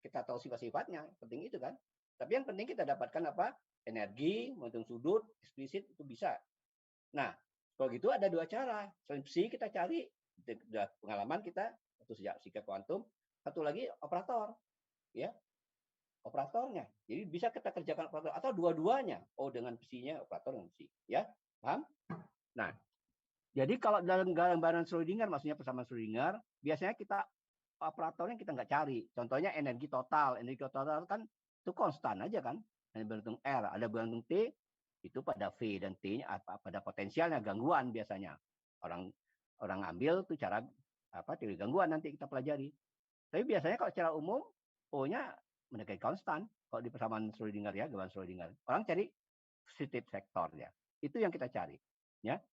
Kita tahu sifat-sifatnya, penting itu kan. Tapi yang penting kita dapatkan apa? Energi, momentum sudut, eksplisit itu bisa. Nah, kalau gitu ada dua cara. Selain psi kita cari, pengalaman kita, itu sejak fisika kuantum, satu lagi operator. Ya, operatornya. Jadi bisa kita kerjakan operator atau dua-duanya. Oh, dengan psinya, operator dengan psi. Ya, paham? Nah, jadi kalau dalam gambaran Schrödinger, maksudnya persamaan Schrödinger, biasanya kita operatornya kita nggak cari. Contohnya energi total. Energi total kan itu konstan aja kan. Ada bergantung R, ada bergantung T, itu pada V dan T-nya pada potensialnya gangguan biasanya. Orang ambil tuh cara apa teori gangguan nanti kita pelajari. Tapi biasanya kalau secara umum O-nya mendekati konstan. Kalau di persamaan Schrödinger ya, gambaran Schrödinger. Orang cari state vector ya. Itu yang kita cari. Ya.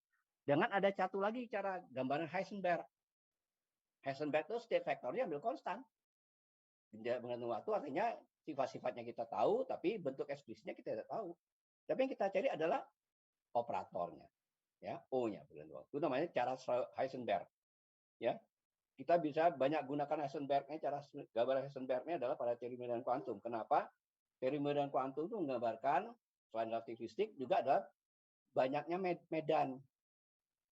Dengan ada satu lagi cara gambaran Heisenberg. Heisenberg itu state vectornya ambil konstan. Tidak mengandung waktu artinya sifat-sifatnya kita tahu, tapi bentuk eksplisitnya kita tidak tahu. Tapi yang kita cari adalah operatornya, ya, O-nya. Itu namanya cara Heisenberg. Ya, kita bisa banyak gunakan Heisenberg-nya. Cara gambar Heisenberg-nya adalah pada teori medan kuantum. Kenapa? Teori medan kuantum itu menggambarkan selain relativistik juga adalah banyaknya medan.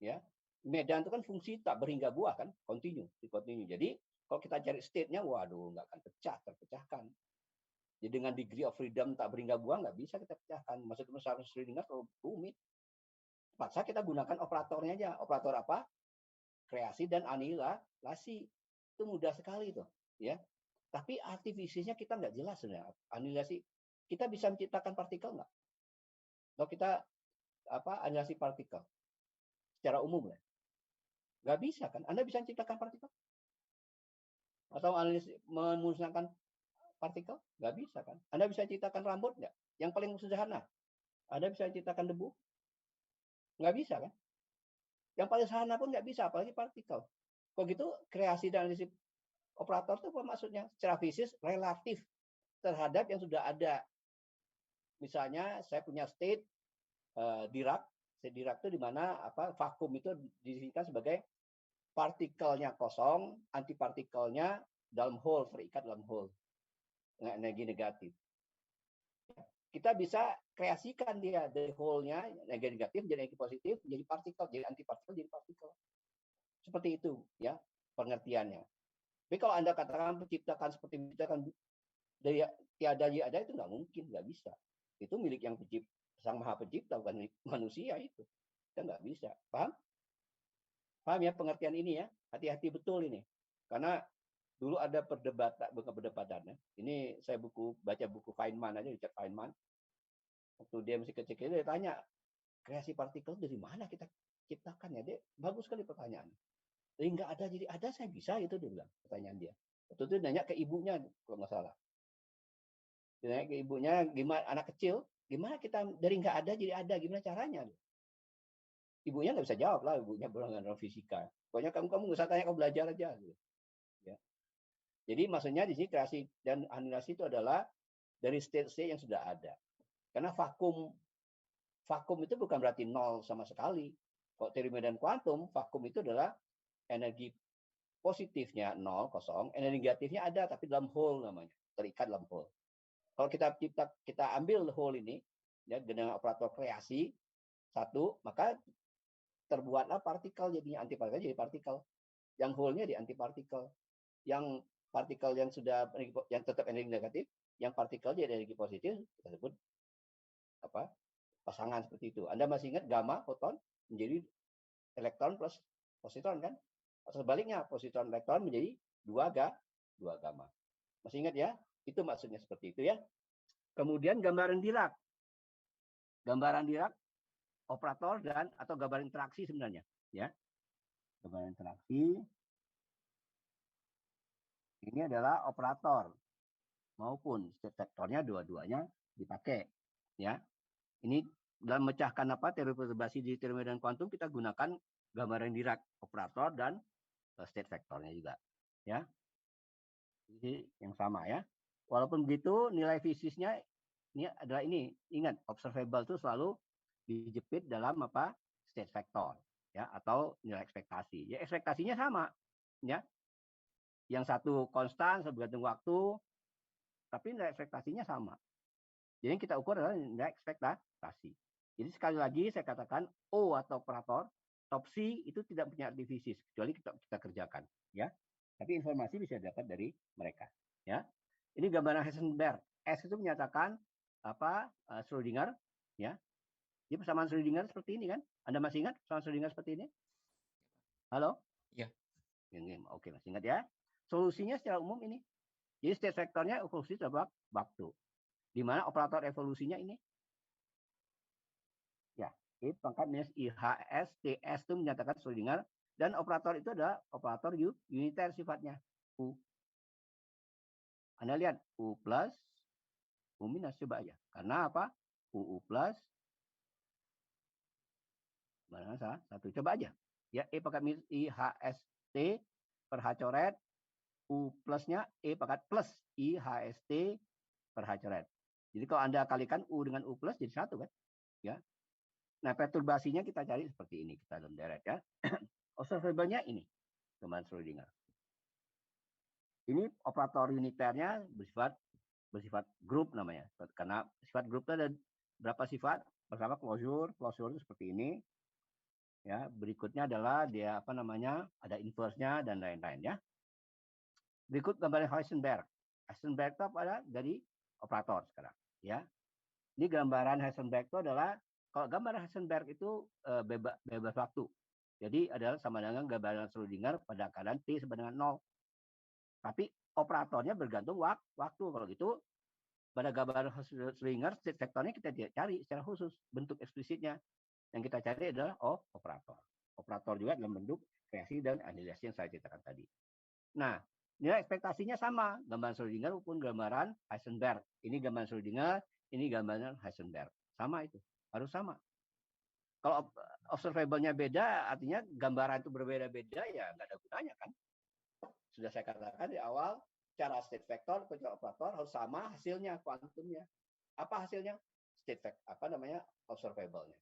Ya, medan itu kan fungsi tak berhingga buah kan, kontinu. Jadi kalau kita cari state-nya, waduh, nggak akan terpecahkan. Jadi dengan degree of freedom tak berhingga buah nggak bisa kita pecahkan. Maksudnya Schrödinger terlalu rumit. Paksa kita gunakan operatornya aja. Operator apa? Kreasi dan anihilasi. Itu mudah sekali tuh, ya. Tapi arti fisiknya kita nggak jelas sebenarnya. Anihilasi, kita bisa menciptakan partikel nggak? Kalau kita anihilasi partikel secara umum ya, nggak bisa kan? Anda bisa menciptakan partikel? Atau memusnahkan partikel? Nggak bisa kan? Anda bisa ciptakan rambut nggak? Yang paling sederhana. Anda bisa ciptakan debu? Nggak bisa kan? Yang paling sederhana pun nggak bisa, apalagi partikel. Kalau gitu, kreasi dan analisis operator itu apa maksudnya? Secara fisik relatif terhadap yang sudah ada. Misalnya saya punya state Dirac. State Dirac itu di mana vakum itu didefinisikan sebagai partikelnya kosong, antipartikelnya dalam hole, terikat dalam hole dengan energi negatif. Kita bisa kreasikan dia dari hole-nya energi negatif jadi energi positif, jadi partikel, jadi antipartikel, jadi partikel. Seperti itu ya pengertiannya. Tapi kalau Anda katakan menciptakan seperti menciptakan dari tiada jadi ada, itu nggak mungkin, nggak bisa. Itu milik yang sang maha pencipta, bukan milik manusia itu. Kita nggak bisa. Paham? Paham ya pengertian ini ya? Hati-hati betul ini. Karena dulu ada bukan perdebatan ya. Ini saya baca buku Feynman aja, Richard Feynman. Waktu dia masih kecil, dia tanya, kreasi partikel dari mana kita ciptakan ya? Dia bagus sekali pertanyaan. Jadi nggak ada, jadi ada, saya bisa, itu dia bilang, pertanyaan dia. Waktu itu nanya ke ibunya, kalau nggak salah. Dia nanya ke ibunya, gimana anak kecil, gimana kita dari nggak ada jadi ada, gimana caranya? Ibunya nggak bisa jawab lah, ibunya beranggaran fisika. Pokoknya kamu nggak usah tanya, kamu belajar aja. Ya. Jadi maksudnya di sini kreasi dan anihilasi itu adalah dari state-state yang sudah ada. Karena vakum itu bukan berarti nol sama sekali. Kalau teori medan kuantum, vakum itu adalah energi positifnya nol, kosong, energi negatifnya ada, tapi dalam hole namanya, terikat dalam hole. Kalau kita ambil hole ini, ya, dengan operator kreasi, satu, maka terbuatlah partikel, jadinya antipartikel jadi partikel. Yang hole-nya di antipartikel. Yang partikel yang sudah yang tetap energi negatif, yang partikel jadi energi positif, kita sebut apa? Pasangan seperti itu. Anda masih ingat gamma, foton menjadi elektron plus positron kan? Atau sebaliknya, positron elektron menjadi dua gamma. Masih ingat ya? Itu maksudnya seperti itu ya. Kemudian gambaran Dirac. Gambaran Dirac operator dan atau gambaran interaksi sebenarnya, ya. Gambaran interaksi ini adalah operator maupun state vektornya dua-duanya dipakai, ya. Ini dalam memecahkan teori perturbasi di teori medan kuantum kita gunakan gambaran Dirac operator dan state vektornya juga, ya. Jadi yang sama ya. Walaupun begitu nilai fisiknya ini adalah ini, ingat observable itu selalu dijepit dalam state vector ya, atau nilai ekspektasi. Ya ekspektasinya sama ya. Yang satu konstan bergantung waktu, tapi nilai ekspektasinya sama. Jadi yang kita ukur adalah nilai ekspektasi. Jadi sekali lagi saya katakan O atau operator top C itu tidak punya arti fisik kecuali kita kerjakan ya. Tapi informasi bisa dapat dari mereka ya. Ini gambaran Heisenberg. S itu menyatakan Schrödinger ya. Jadi persamaan Schrödinger seperti ini kan? Anda masih ingat persamaan Schrödinger seperti ini? Halo? Iya. Oke, masih ingat ya. Solusinya secara umum ini. Jadi state vektornya evolusi terhadap waktu. Di mana operator evolusinya ini? Ya, I pangkat minus IHS TS itu menyatakan Schrödinger dan operator itu adalah operator uniter sifatnya. U. Anda lihat U plus U minus coba aja. Karena apa? UU plus mana salah? Satu coba aja. Ya, E pangkat minus IHST per H coret. U plusnya E pangkat plus IHST per H coret. Jadi kalau Anda kalikan U dengan U plus jadi satu kan? Ya. Nah, perturbasinya kita cari seperti ini. Kita dalam deret ya. Observable-nya ini. Gambaran Schrödinger. Ini operator uniternya bersifat grup namanya. Karena sifat grup itu ada berapa sifat? Pertama closure itu seperti ini. Ya, berikutnya adalah dia ada inverse-nya dan lain-lain ya. Berikut gambaran Heisenberg. Heisenberg itu apa? Dari operator sekarang, ya. Ini gambaran Heisenberg itu adalah kalau gambaran Heisenberg itu bebas waktu. Jadi adalah sama dengan gambaran Schrödinger pada keadaan T sama dengan 0. Tapi operatornya bergantung waktu. Kalau gitu pada gambaran Schrödinger state vektornya kita cari secara khusus bentuk eksplisitnya. Yang kita cari adalah operator. Operator juga dalam bentuk kreasi dan anihilasi yang saya ceritakan tadi. Nah, nilai ekspektasinya sama, gambaran Schrödinger maupun gambaran Heisenberg. Ini gambaran Schrödinger, ini gambaran Heisenberg. Sama itu, harus sama. Kalau observable-nya beda, artinya gambaran itu berbeda-beda, ya nggak ada gunanya kan. Sudah saya katakan di awal, cara state vector, cara operator harus sama hasilnya, kuantumnya. Apa hasilnya? State vector, observable-nya.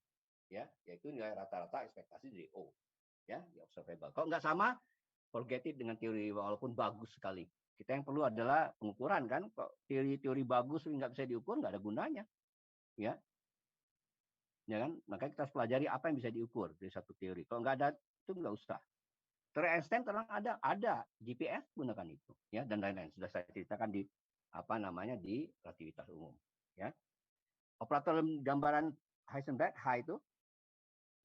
Ya, yaitu nilai rata-rata ekspektasi dari O. Ya, di observable. Kalau nggak sama, forget it dengan teori walaupun bagus sekali. Kita yang perlu adalah pengukuran kan. Kok teori bagus nggak bisa diukur, nggak ada gunanya. Ya. Ya kan? Maka kita harus pelajari apa yang bisa diukur dari satu teori. Kalau nggak ada, itu nggak usah. Teori Einstein terang ada. GPS gunakan itu. Ya, dan lain-lain. Sudah saya ceritakan di di relativitas umum. Ya. Operator gambaran Heisenberg, H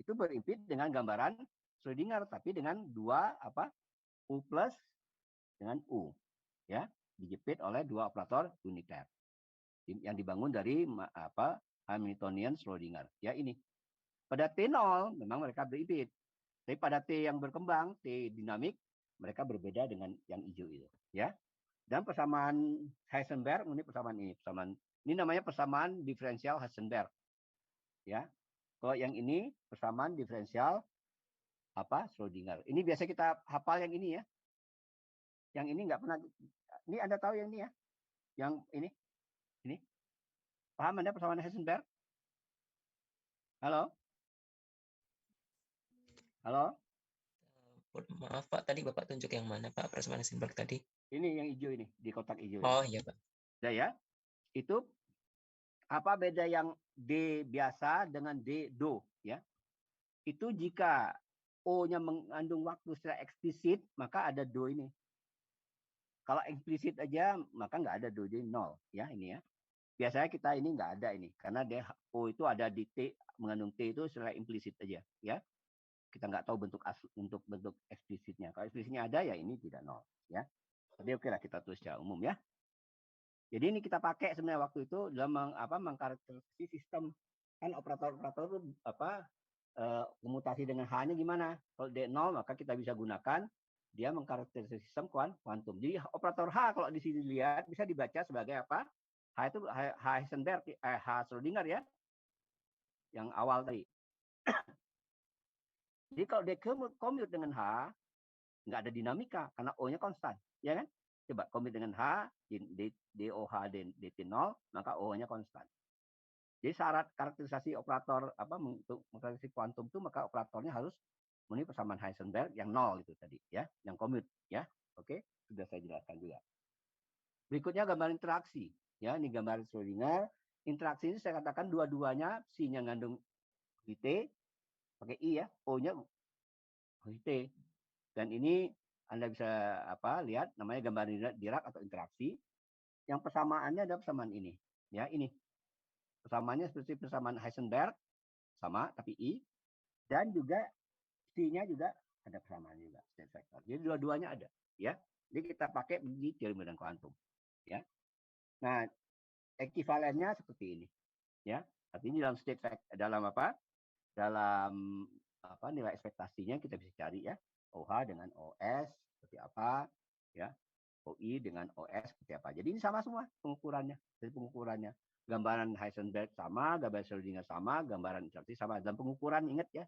itu berimpit dengan gambaran Schrödinger, tapi dengan dua U plus dengan U, ya, dijepit oleh dua operator uniter yang dibangun dari Hamiltonian Schrödinger. Ya ini. Pada T0 memang mereka beribit. Tapi pada T yang berkembang, T dinamik, mereka berbeda dengan yang hijau itu, ya. Dan persamaan Heisenberg ini namanya persamaan diferensial Heisenberg, ya. Kalau yang ini persamaan diferensial Schrödinger. Ini biasa kita hafal yang ini ya. Yang ini nggak pernah. Ini Anda tahu yang ini ya? Yang ini? Paham Anda persamaan Heisenberg? Halo? Halo? Maaf Pak, tadi Bapak tunjuk yang mana Pak, persamaan Heisenberg tadi? Ini yang hijau ini, di kotak hijau. Oh iya Pak. Ya, itu apa beda yang D biasa dengan D do, ya? Itu jika O-nya mengandung waktu secara eksplisit, maka ada do ini. Kalau eksplisit aja, maka nggak ada do, jadi 0, ya ini ya. Biasanya kita ini nggak ada ini, karena O itu ada di T, mengandung T itu secara implisit aja, ya. Kita nggak tahu bentuk eksplisitnya. Kalau eksplisitnya ada, ya ini tidak 0, ya. Jadi oke lah kita tulis secara umum ya. Jadi ini kita pakai sebenarnya waktu itu dalam mengkarakterisasi sistem, kan operator-operator itu komutasi dengan H-nya gimana. Kalau D0 maka kita bisa gunakan dia mengkarakterisasi sistem kuantum. Jadi operator H kalau di sini lihat bisa dibaca sebagai apa? H itu Heisenberg, H Schrödinger ya, yang awal tadi. Jadi kalau dia commute dengan H, nggak ada dinamika karena O-nya konstan, ya kan? Coba commute dengan H, DOH DT0, maka O-nya konstan. Jadi syarat karakterisasi operator untuk karakterisasi kuantum itu maka operatornya harus memenuhi persamaan Heisenberg yang 0 itu tadi ya, yang commute ya. Oke, sudah saya jelaskan juga. Berikutnya gambar interaksi ya, ini gambar Schrödinger. Interaksi ini saya katakan dua-duanya psi-nya ngandung T pakai I ya, O-nya T. Dan ini Anda bisa lihat namanya gambar Dirac atau interaksi. Yang persamaannya adalah persamaan ini. Ya, ini. Persamaannya seperti persamaan Heisenberg sama tapi I, dan juga psi-nya juga ada persamaan juga, state vector. Jadi dua-duanya ada, ya. Jadi kita pakai di teori medan kuantum, ya. Nah, ekivalennya seperti ini, ya. Artinya dalam state vector, dalam nilai ekspektasinya kita bisa cari ya. OH dengan OS seperti apa, ya. OI dengan OS seperti apa. Jadi ini sama semua pengukurannya. Dari pengukurannya. Gambaran Heisenberg sama, gambaran Schrödinger sama, gambaran interaksi sama. Dan pengukuran ingat ya.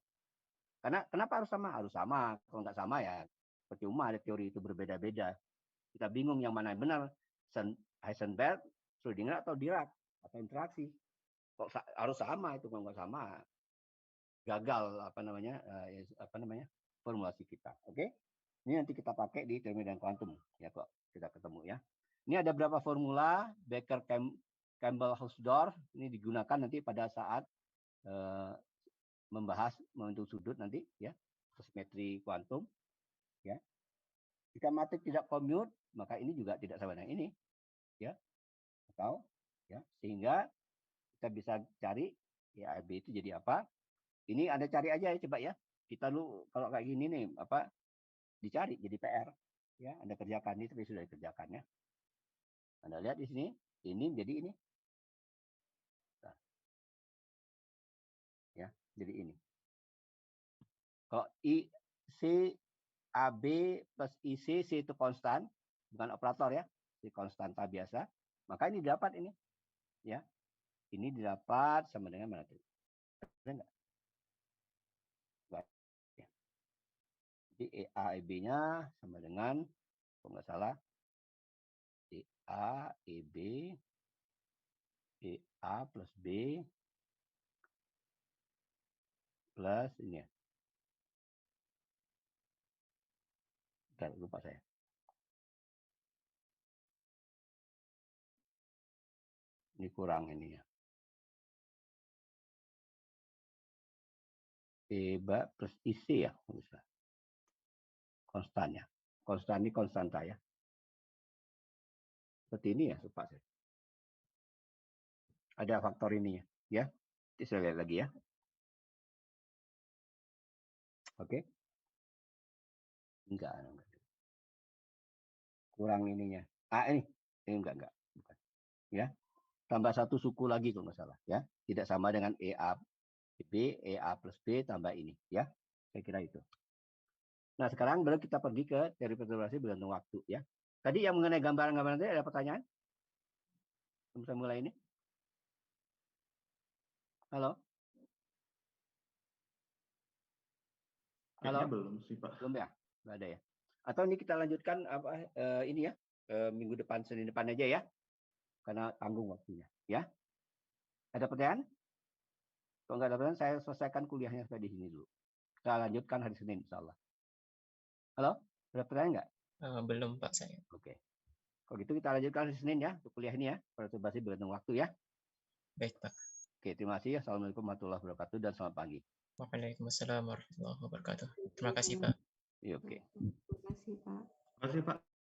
Karena kenapa harus sama? Harus sama. Kalau nggak sama ya percuma, ada teori itu berbeda-beda. Kita bingung yang mana yang benar. Heisenberg, Schrödinger atau Dirac atau interaksi. Kok harus sama itu? Kalau nggak sama gagal formulasi kita. Oke? Ini nanti kita pakai di teori medan kuantum ya kok kita ketemu ya. Ini ada berapa formula Becker Campbell Hausdorff ini digunakan nanti pada saat membahas momentum sudut nanti ya, simetri kuantum ya. Jika matrik tidak commute maka ini juga tidak sama dengan ini ya. Atau ya sehingga kita bisa cari ya AB itu jadi apa? Ini Anda cari aja ya coba ya. Kita lu kalau kayak gini nih dicari jadi PR ya, Anda kerjakan ini tapi sudah dikerjakan ya. Anda lihat di sini ini jadi ini nah. Ya jadi ini kalau IC AB plus IC C itu konstan bukan operator ya, si konstanta biasa, maka ini dapat ini ya, ini didapat sama dengan mana tuh, ada nggak ya. Jadi EA EB-nya sama dengan kalau nggak salah EA EB EA plus B plus ini ya. Bentar, lupa saya. Ini kurang ini ya. EBA plus IC ya. Bisa. Konstannya. Konstan ini konstanta ya. Seperti ini ya, lupa saya. Ada faktor ini ya. Nanti saya lihat lagi ya. Oke. Enggak. kurang ininya. Ini enggak. Bukan. Ya. Tambah satu suku lagi kalau nggak salah. Ya. Tidak sama dengan EA B, EA plus B tambah ini. Ya. Saya kira itu. Nah, sekarang baru kita pergi ke teori perturbasi bergantung waktu. Ya. Tadi yang mengenai gambaran-gambaran tadi ada pertanyaan? Bisa mulai ini? Halo? Kayaknya belum sih, Pak. Belum ya? Nggak ada ya? Atau ini kita lanjutkan ini ya, minggu depan, Senin depan aja ya, karena tanggung waktunya. Ya, ada pertanyaan? Kalau nggak ada pertanyaan, saya selesaikan kuliahnya sampai di sini dulu. Kita lanjutkan hari Senin, insya Allah. Halo, ada pertanyaan nggak? Belum, Pak, saya. Oke. Kalau gitu kita lanjutkan hari Senin ya, untuk kuliah ini ya, perturbasi bergantung waktu ya. Baik, Pak. Oke, terima kasih. Assalamualaikum warahmatullahi wabarakatuh dan selamat pagi. Waalaikumsalam warahmatullahi wabarakatuh. Terima kasih, Pak. Oke. Terima kasih, Pak. Terima kasih, Pak.